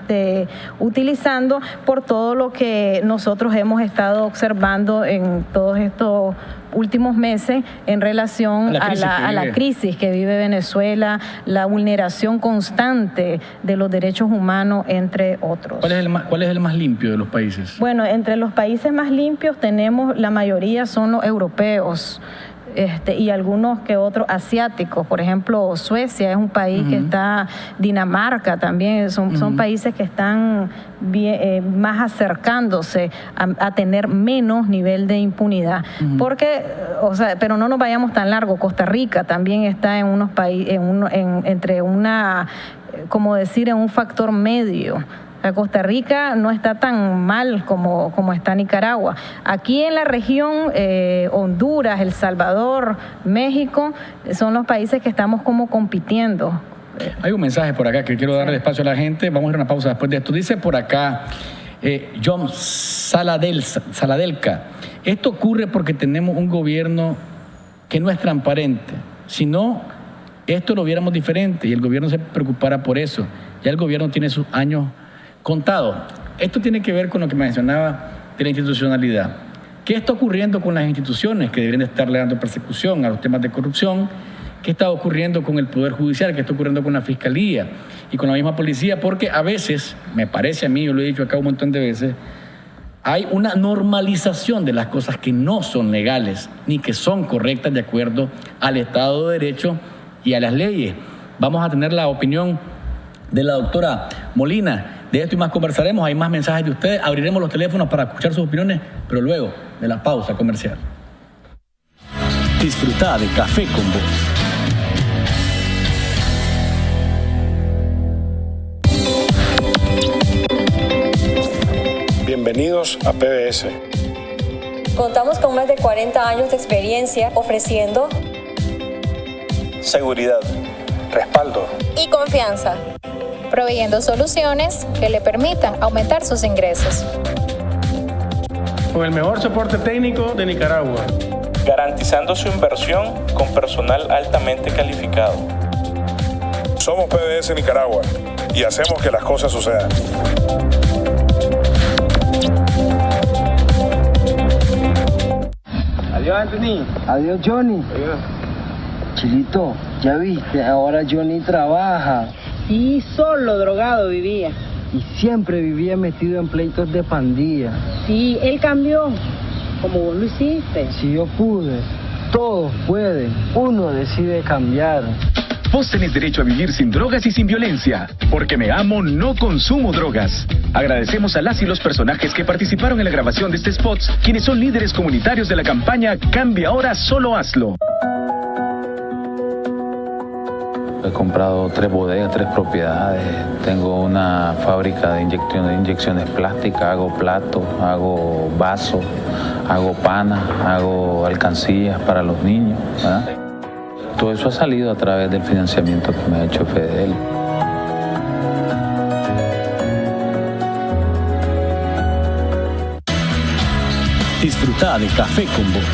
utilizando por todo lo que nosotros hemos estado observando en todos estos últimos meses en relación a la crisis que vive Venezuela, la vulneración constante de los derechos humanos, entre otros. ¿Cuál es el más limpio de los países? Bueno, entre los países más limpios tenemos, la mayoría son los europeos. Y algunos que otros asiáticos, por ejemplo Suecia es un país que está, Dinamarca también, son países que están más acercándose a tener menos nivel de impunidad, porque, pero no nos vayamos tan largo. Costa Rica también está en unos países, entre en un factor medio. Costa Rica no está tan mal como está Nicaragua. Aquí en la región, Honduras, El Salvador, México, son los países que estamos como compitiendo. Hay un mensaje por acá que quiero darle espacio a la gente. Vamos a ir a una pausa después de esto. Dice por acá John Saladelca, esto ocurre porque tenemos un gobierno que no es transparente. Si no, esto lo viéramos diferente y el gobierno se preocupara por eso. Ya el gobierno tiene sus años contado. Esto tiene que ver con lo que mencionaba de la institucionalidad. ¿Qué está ocurriendo con las instituciones que deberían estarle dando persecución a los temas de corrupción? ¿Qué está ocurriendo con el Poder Judicial? ¿Qué está ocurriendo con la Fiscalía y con la misma policía? Porque a veces, me parece a mí, yo lo he dicho acá un montón de veces, hay una normalización de las cosas que no son legales ni que son correctas de acuerdo al Estado de Derecho y a las leyes. Vamos a tener la opinión de la doctora Molina. De esto y más conversaremos. Hay más mensajes de ustedes. Abriremos los teléfonos para escuchar sus opiniones, pero luego de la pausa comercial. Disfruta de Café con Vos. Bienvenidos a PBS. Contamos con más de 40 años de experiencia ofreciendo seguridad, respaldo y confianza, proveyendo soluciones que le permitan aumentar sus ingresos. Con el mejor soporte técnico de Nicaragua, garantizando su inversión con personal altamente calificado. Somos PBS Nicaragua y hacemos que las cosas sucedan. Adiós, Anthony. Adiós, Johnny. Adiós. Chilito, ya viste, ahora Johnny trabaja. Sí, solo drogado vivía. Y siempre vivía metido en pleitos de pandilla. Sí, él cambió, como vos lo hiciste. Si yo pude, todos pueden. Uno decide cambiar. Vos tenés derecho a vivir sin drogas y sin violencia. Porque me amo, no consumo drogas. Agradecemos a las y los personajes que participaron en la grabación de este spot, quienes son líderes comunitarios de la campaña Cambia Ahora, Solo Hazlo. He comprado 3 bodegas, 3 propiedades. Tengo una fábrica de inyecciones plásticas. Hago platos, hago vasos, hago panas, hago alcancías para los niños, ¿verdad? Todo eso ha salido a través del financiamiento que me ha hecho Fedel. Disfruta de Café con Vos.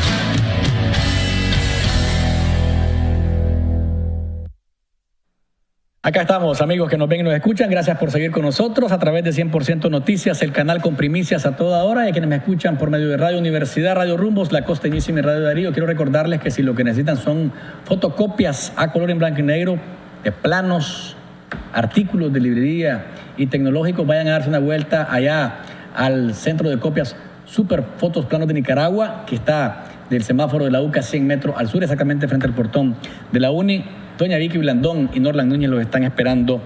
Acá estamos, amigos que nos ven y nos escuchan. Gracias por seguir con nosotros a través de 100% Noticias, el canal con primicias a toda hora. Y a quienes me escuchan por medio de Radio Universidad, Radio Rumbos, La Costeñísima y Radio Darío, quiero recordarles que si lo que necesitan son fotocopias a color en blanco y negro, de planos, artículos de librería y tecnológicos, vayan a darse una vuelta allá al Centro de Copias Super Fotos Planos de Nicaragua, que está del semáforo de la UCA 100 metros al sur, exactamente frente al portón de la UNI. Doña Vicky Blandón y Norlan Núñez los están esperando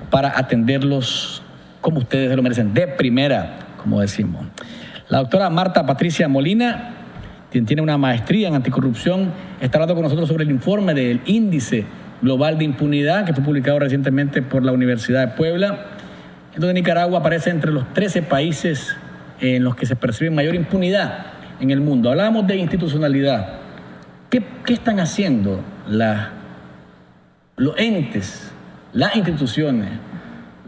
para atenderlos como ustedes se lo merecen, de primera, como decimos. La doctora Marta Patricia Molina, quien tiene una maestría en anticorrupción, está hablando con nosotros sobre el informe del Índice Global de Impunidad, que fue publicado recientemente por la Universidad de Puebla, en donde Nicaragua aparece entre los 13 países en los que se percibe mayor impunidad en el mundo. Hablábamos de institucionalidad. ¿Qué están haciendo los entes, las instituciones,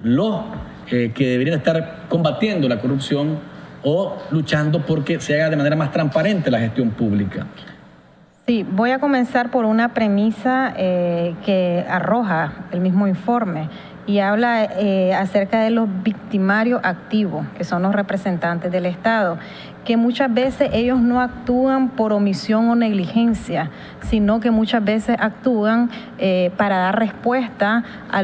los que deberían estar combatiendo la corrupción o luchando porque se haga de manera más transparente la gestión pública? Sí, voy a comenzar por una premisa que arroja el mismo informe y habla acerca de los victimarios activos, que son los representantes del Estado, que muchas veces ellos no actúan por omisión o negligencia, sino que muchas veces actúan para dar respuesta a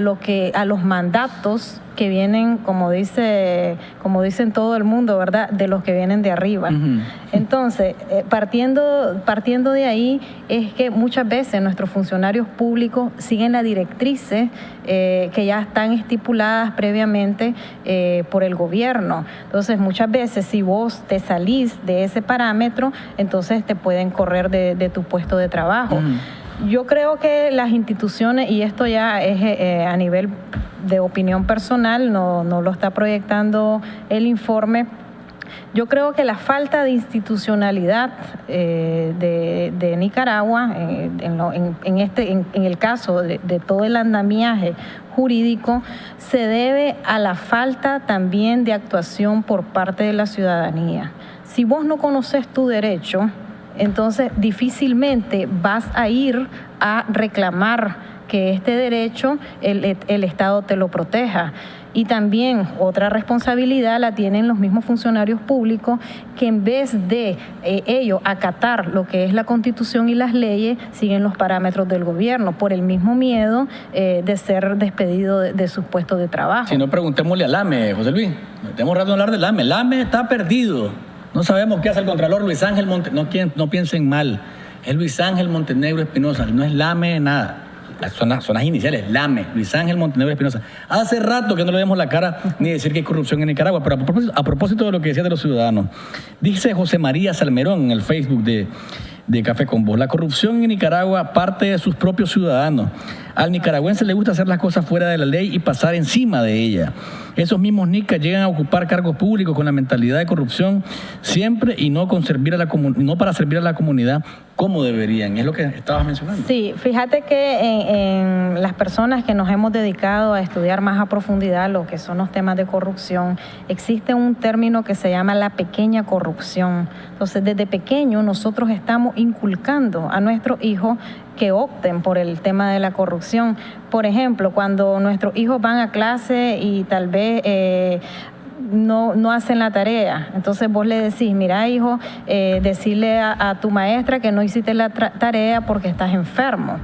los mandatos que vienen, como dicen todo el mundo, ¿verdad?, de los que vienen de arriba. Uh-huh. Entonces, partiendo de ahí, es que muchas veces nuestros funcionarios públicos siguen las directrices que ya están estipuladas previamente por el gobierno. Entonces, muchas veces, si vos te salís de ese parámetro, entonces te pueden correr de tu puesto de trabajo. Uh-huh. Yo creo que las instituciones, y esto ya es a nivel de opinión personal, no lo está proyectando el informe, yo creo que la falta de institucionalidad de Nicaragua, en el caso de todo el andamiaje jurídico, se debe a la falta también de actuación por parte de la ciudadanía. Si vos no conoces tu derecho, entonces difícilmente vas a ir a reclamar que este derecho el Estado te lo proteja. Y también otra responsabilidad la tienen los mismos funcionarios públicos, que en vez de ellos acatar lo que es la Constitución y las leyes, siguen los parámetros del gobierno por el mismo miedo de ser despedido de sus puestos de trabajo. Si no, preguntémosle a Lame, José Luis. Tenemos rato de hablar de Lame. Lame está perdido. No sabemos qué hace el contralor Luis Ángel Montenegro. No piensen mal. Es Luis Ángel Montenegro Espinosa. No es Lame nada. Son las iniciales, Lame, Luis Ángel Montenegro Espinosa. Hace rato que no le vemos la cara ni decir que hay corrupción en Nicaragua, pero a propósito de lo que decía de los ciudadanos, dice José María Salmerón en el Facebook de Café con Voz: la corrupción en Nicaragua parte de sus propios ciudadanos. Al nicaragüense le gusta hacer las cosas fuera de la ley y pasar encima de ella. Esos mismos nicas llegan a ocupar cargos públicos con la mentalidad de corrupción siempre y no para servir a la comunidad como deberían. Es lo que estabas mencionando. Sí, fíjate que en las personas que nos hemos dedicado a estudiar más a profundidad lo que son los temas de corrupción, existe un término que se llama la pequeña corrupción. Entonces, desde pequeño nosotros estamos inculcando a nuestros hijos que opten por el tema de la corrupción. Por ejemplo, cuando nuestros hijos van a clase y tal vez no hacen la tarea, entonces vos le decís: mira, hijo, decirle a tu maestra que no hiciste la tarea porque estás enfermo.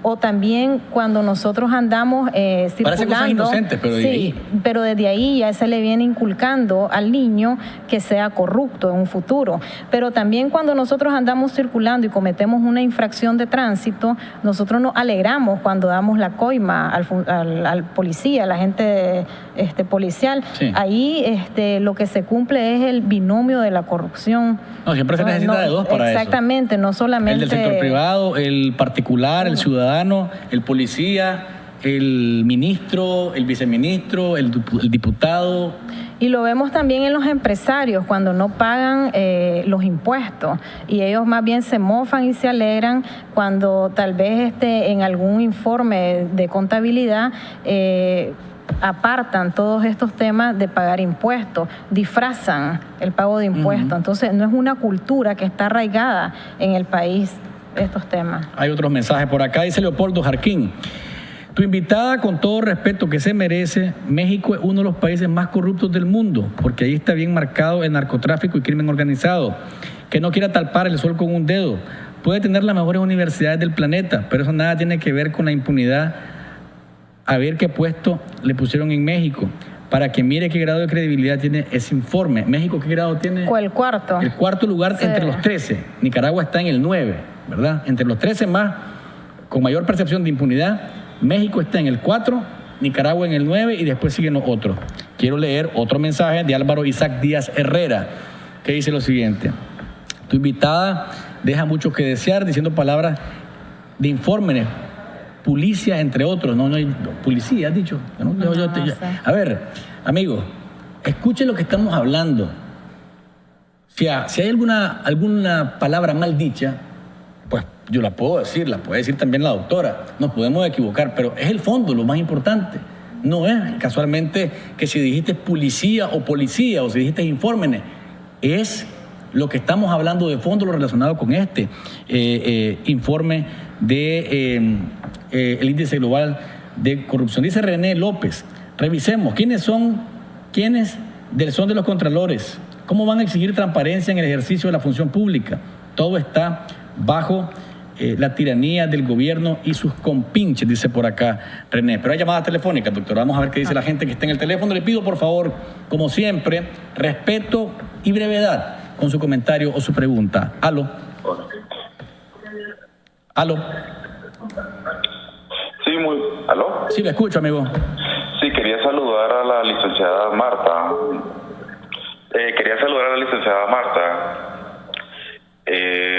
O también cuando nosotros andamos circulando. Parece cosas inocentes, pero sí, ahí. Pero desde ahí ya se le viene inculcando al niño que sea corrupto en un futuro. Pero también cuando nosotros andamos circulando y cometemos una infracción de tránsito, nosotros nos alegramos cuando damos la coima al policía, al agente policial. Sí. Ahí lo que se cumple es el binomio de la corrupción. No, siempre se necesita de dos para exactamente, no solamente el del sector privado, el particular, el ciudadano, el policía, el ministro, el viceministro, el diputado. Y lo vemos también en los empresarios cuando no pagan los impuestos, y ellos más bien se mofan y se alegran cuando tal vez en algún informe de contabilidad apartan todos estos temas de pagar impuestos, disfrazan el pago de impuestos. Uh-huh. Entonces no es una cultura que está arraigada en el país estos temas. Hay otros mensajes por acá. Dice Leopoldo Jarquín: Tu invitada, con todo respeto que se merece, México es uno de los países más corruptos del mundo, porque ahí está bien marcado el narcotráfico y crimen organizado. Que no quiera talpar el sol con un dedo. Puede tener las mejores universidades del planeta, pero eso nada tiene que ver con la impunidad. A ver qué puesto le pusieron en México, para que mire qué grado de credibilidad tiene ese informe. ¿México qué grado tiene? O el cuarto. El cuarto lugar entre los 13. Nicaragua está en el 9, ¿verdad? Entre los 13 más, con mayor percepción de impunidad, México está en el 4, Nicaragua en el 9 y después siguen los otros. Quiero leer otro mensaje de Álvaro Isaac Díaz Herrera, que dice lo siguiente. Tu invitada deja mucho que desear, diciendo palabras de informes, policía, entre otros. No, policía, has dicho. A ver, amigo, escuchen lo que estamos hablando. Si hay alguna palabra mal dicha, pues yo la puedo decir, la puede decir también la doctora. Nos podemos equivocar, pero es el fondo lo más importante. No es casualmente que si dijiste policía o si dijiste informes, es lo que estamos hablando de fondo, lo relacionado con este informe de el índice global de corrupción. Dice René López, revisemos quiénes son de los contralores, cómo van a exigir transparencia en el ejercicio de la función pública. Todo está bajo la tiranía del gobierno y sus compinches, dice por acá René. Pero hay llamadas telefónicas, doctor. Vamos a ver qué dice la gente que está en el teléfono. Le pido, por favor, como siempre, respeto y brevedad con su comentario o su pregunta. Aló. ¿Aló? Sí, le escucho, amigo. Sí, quería saludar a la licenciada Marta.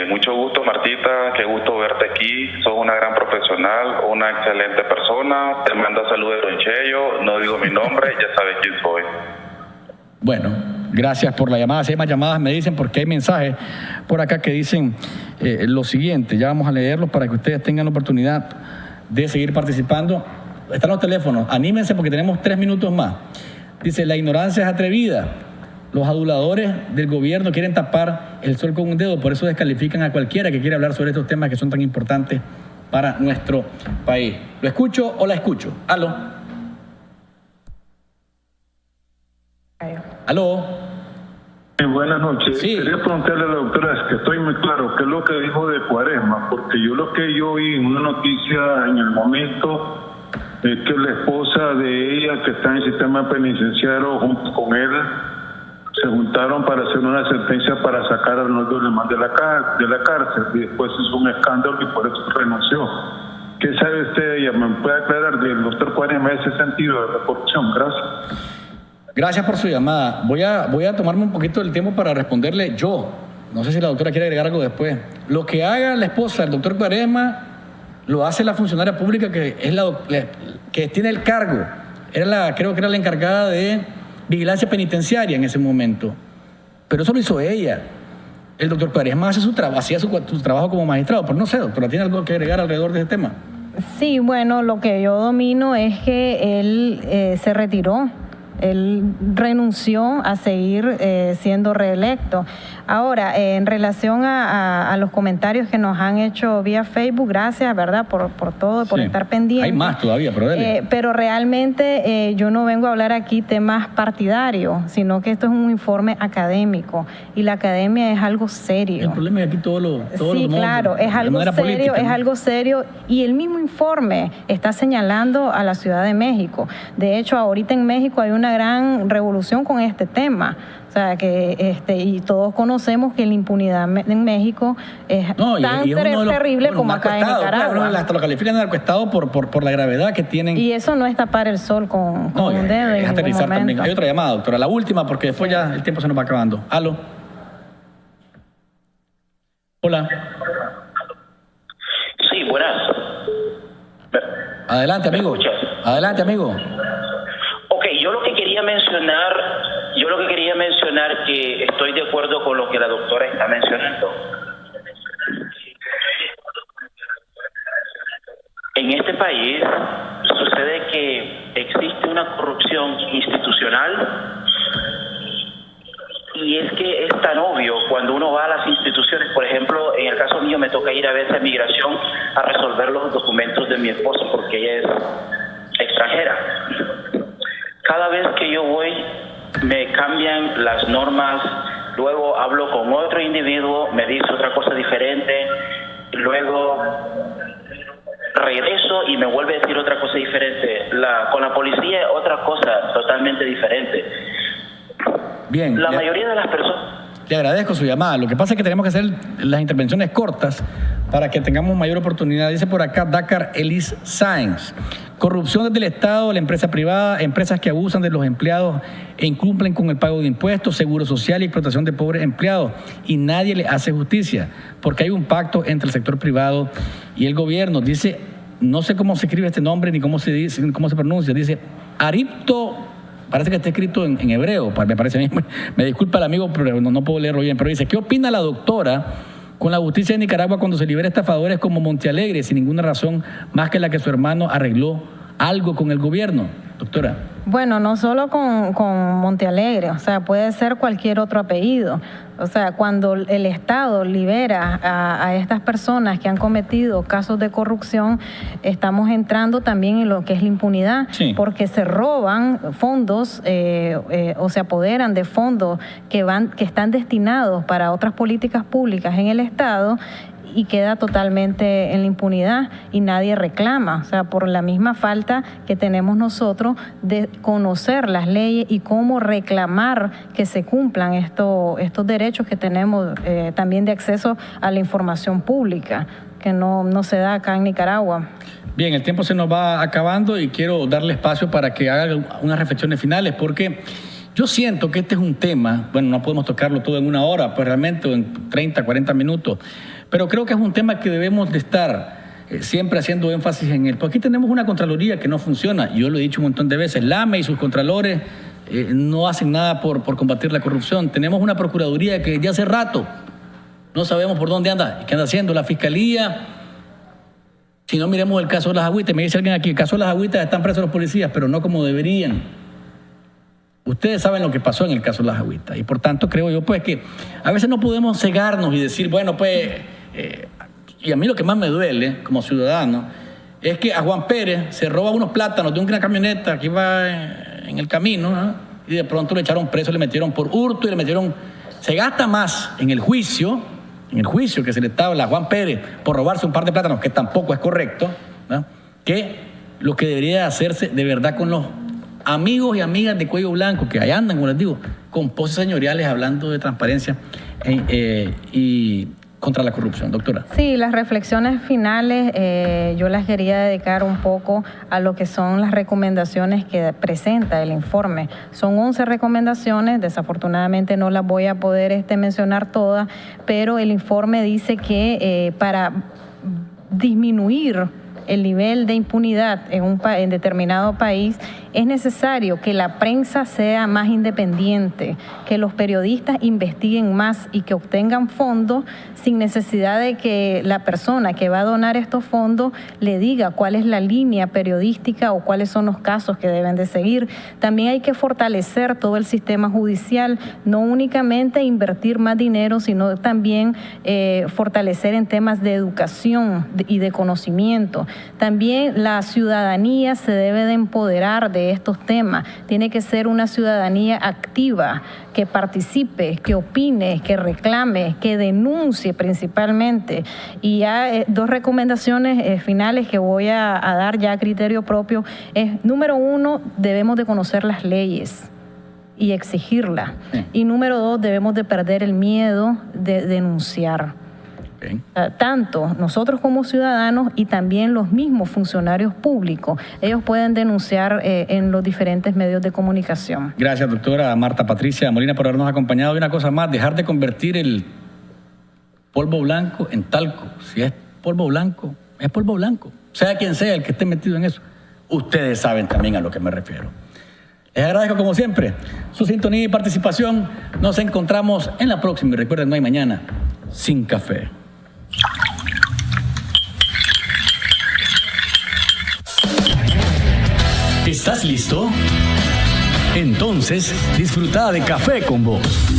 Mucho gusto, Martita, qué gusto verte aquí. Sos una gran profesional, una excelente persona. Te manda saludos de Don Cheyo, no digo mi nombre, ya sabes quién soy. Bueno, gracias por la llamada. Si hay más llamadas me dicen, porque hay mensajes por acá que dicen lo siguiente. Ya vamos a leerlos para que ustedes tengan la oportunidad de seguir participando. Están los teléfonos, anímense porque tenemos 3 minutos más. Dice, la ignorancia es atrevida. Los aduladores del gobierno quieren tapar el sol con un dedo, por eso descalifican a cualquiera que quiera hablar sobre estos temas que son tan importantes para nuestro país. ¿Lo escucho o la escucho? Aló. Buenas noches. Sí. Quería preguntarle a la doctora, es que estoy muy claro, qué es lo que dijo de Cuaresma, porque lo que yo vi en una noticia en el momento es que la esposa de ella, que está en el sistema penitenciario junto con él, se juntaron para hacer una sentencia para sacar a Arnoldo Alemán de la cárcel, y después hizo un escándalo y por eso renunció. ¿Qué sabe usted de ella? ¿Me puede aclarar del doctor Cuaresma ese sentido de la corrupción? Gracias. Gracias por su llamada. Voy a tomarme un poquito del tiempo para responderle yo. No sé si la doctora quiere agregar algo después. Lo que haga la esposa del doctor Cuaresma lo hace la funcionaria pública que es que tiene el cargo. Creo que era la encargada de vigilancia penitenciaria en ese momento. Pero eso lo hizo ella. El doctor Cuaresma hacía su trabajo como magistrado. Pero no sé, doctora, ¿tiene algo que agregar alrededor de ese tema? Sí, bueno, lo que yo domino es que él se retiró. Él renunció a seguir siendo reelecto. Ahora, en relación a los comentarios que nos han hecho vía Facebook, gracias, ¿verdad?, por todo, por estar pendiente. Hay más todavía, pero realmente yo no vengo a hablar aquí temas partidarios, sino que esto es un informe académico y la academia es algo serio. El problema es aquí Sí, claro, es algo serio, política, ¿no? Es algo serio y el mismo informe está señalando a la Ciudad de México. De hecho, ahorita en México hay una gran revolución con este tema. O sea, que y todos conocemos que la impunidad en México es tan terrible como acá en Nicaragua. Claro, hasta lo califican de narcoestado por la gravedad que tienen. Y eso no es tapar el sol con un dedo. Es aterrizar también. Hay otra llamada, doctora, la última, porque después ya el tiempo se nos va acabando. Aló. Hola. Sí, buenas. Adelante, amigo. ¿Me escuchas? Adelante, amigo. Ok, yo lo que quería mencionar que estoy de acuerdo con lo que la doctora está mencionando. En este país sucede que existe una corrupción institucional y es que es tan obvio cuando uno va a las instituciones. Por ejemplo, en el caso mío cambio me toca ir a veces a migración a resolver los documentos de mi esposa porque ella es extranjera. Cada vez que yo voy me cambian las normas, luego hablo con otro individuo, me dice otra cosa diferente, luego regreso y me vuelve a decir otra cosa diferente. Con la policía otra cosa totalmente diferente. Bien. La mayoría de las personas... Le agradezco su llamada. Lo que pasa es que tenemos que hacer las intervenciones cortas para que tengamos mayor oportunidad. Dice por acá Dakar Elis Sáenz. Corrupción desde el Estado, la empresa privada, empresas que abusan de los empleados e incumplen con el pago de impuestos, seguro social y explotación de pobres empleados. Y nadie le hace justicia porque hay un pacto entre el sector privado y el gobierno. Dice, no sé cómo se escribe este nombre ni cómo se dice, cómo se pronuncia. Dice Aripto, parece que está escrito en hebreo, me parece a mí. Me disculpa el amigo, pero no puedo leerlo bien. Pero dice, ¿qué opina la doctora con la justicia de Nicaragua cuando se libera estafadores como Montealegre sin ninguna razón más que la que su hermano arregló algo con el gobierno? Doctora. Bueno, no solo con Montealegre, o sea, puede ser cualquier otro apellido. O sea, cuando el Estado libera a estas personas que han cometido casos de corrupción, estamos entrando también en lo que es la impunidad, sí, porque se roban fondos o se apoderan de fondos que están destinados para otras políticas públicas en el Estado y queda totalmente en la impunidad y nadie reclama, o sea, por la misma falta que tenemos nosotros de conocer las leyes y cómo reclamar que se cumplan estos derechos que tenemos también de acceso a la información pública, que no se da acá en Nicaragua. Bien, el tiempo se nos va acabando y quiero darle espacio para que haga unas reflexiones finales, porque yo siento que este es un tema, bueno, no podemos tocarlo todo en una hora, pues realmente en 30, 40 minutos, pero creo que es un tema que debemos de estar siempre haciendo énfasis en él. Porque aquí tenemos una Contraloría que no funciona, yo lo he dicho un montón de veces, LAME y sus contralores no hacen nada por combatir la corrupción. Tenemos una Procuraduría que desde hace rato no sabemos por dónde anda y qué anda haciendo. La Fiscalía, si no miremos el caso de las agüitas, me dice alguien aquí, el caso de las agüitas están presos los policías, pero no como deberían. Ustedes saben lo que pasó en el caso de las agüitas y por tanto creo yo pues que a veces no podemos cegarnos y decir, bueno pues, y a mí lo que más me duele como ciudadano es que a Juan Pérez se roba unos plátanos de una camioneta que iba en el camino, ¿no? Y de pronto le echaron preso, le metieron por hurto y le metieron, se gasta más en el juicio que se le establa a Juan Pérez por robarse un par de plátanos, que tampoco es correcto, ¿no?, que lo que debería hacerse de verdad con los amigos y amigas de cuello blanco que ahí andan, como les digo, con poses señoriales hablando de transparencia y contra la corrupción. Doctora. Sí, las reflexiones finales yo las quería dedicar un poco a lo que son las recomendaciones que presenta el informe. Son 11 recomendaciones, desafortunadamente no las voy a poder mencionar todas, pero el informe dice que para disminuir el nivel de impunidad en determinado país, es necesario que la prensa sea más independiente, que los periodistas investiguen más y que obtengan fondos sin necesidad de que la persona que va a donar estos fondos le diga cuál es la línea periodística o cuáles son los casos que deben de seguir. También hay que fortalecer todo el sistema judicial, no únicamente invertir más dinero, sino también fortalecer en temas de educación y de conocimiento. También la ciudadanía se debe de empoderar de estos temas. Tiene que ser una ciudadanía activa, que participe, que opine, que reclame, que denuncie principalmente. Y ya 2 recomendaciones finales que voy a dar ya a criterio propio es, número 1, debemos de conocer las leyes y exigirlas. Y número 2, debemos de perder el miedo de denunciar. Tanto nosotros como ciudadanos y también los mismos funcionarios públicos, ellos pueden denunciar en los diferentes medios de comunicación. Gracias, doctora Marta Patricia Molina, por habernos acompañado. Y una cosa más, dejar de convertir el polvo blanco en talco. Si es polvo blanco, es polvo blanco. Sea quien sea el que esté metido en eso. Ustedes saben también a lo que me refiero. Les agradezco como siempre su sintonía y participación. Nos encontramos en la próxima. Y recuerden, no hay mañana sin café. ¿Estás listo? Entonces, disfruta de Café con Vos.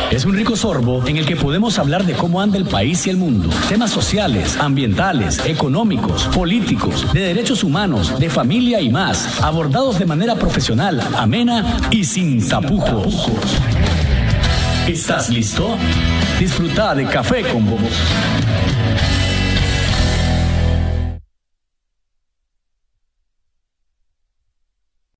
Es un rico sorbo en el que podemos hablar de cómo anda el país y el mundo. Temas sociales, ambientales, económicos, políticos, de derechos humanos, de familia y más. Abordados de manera profesional, amena y sin tapujos. ¿Estás listo? Disfruta de Café con Vos.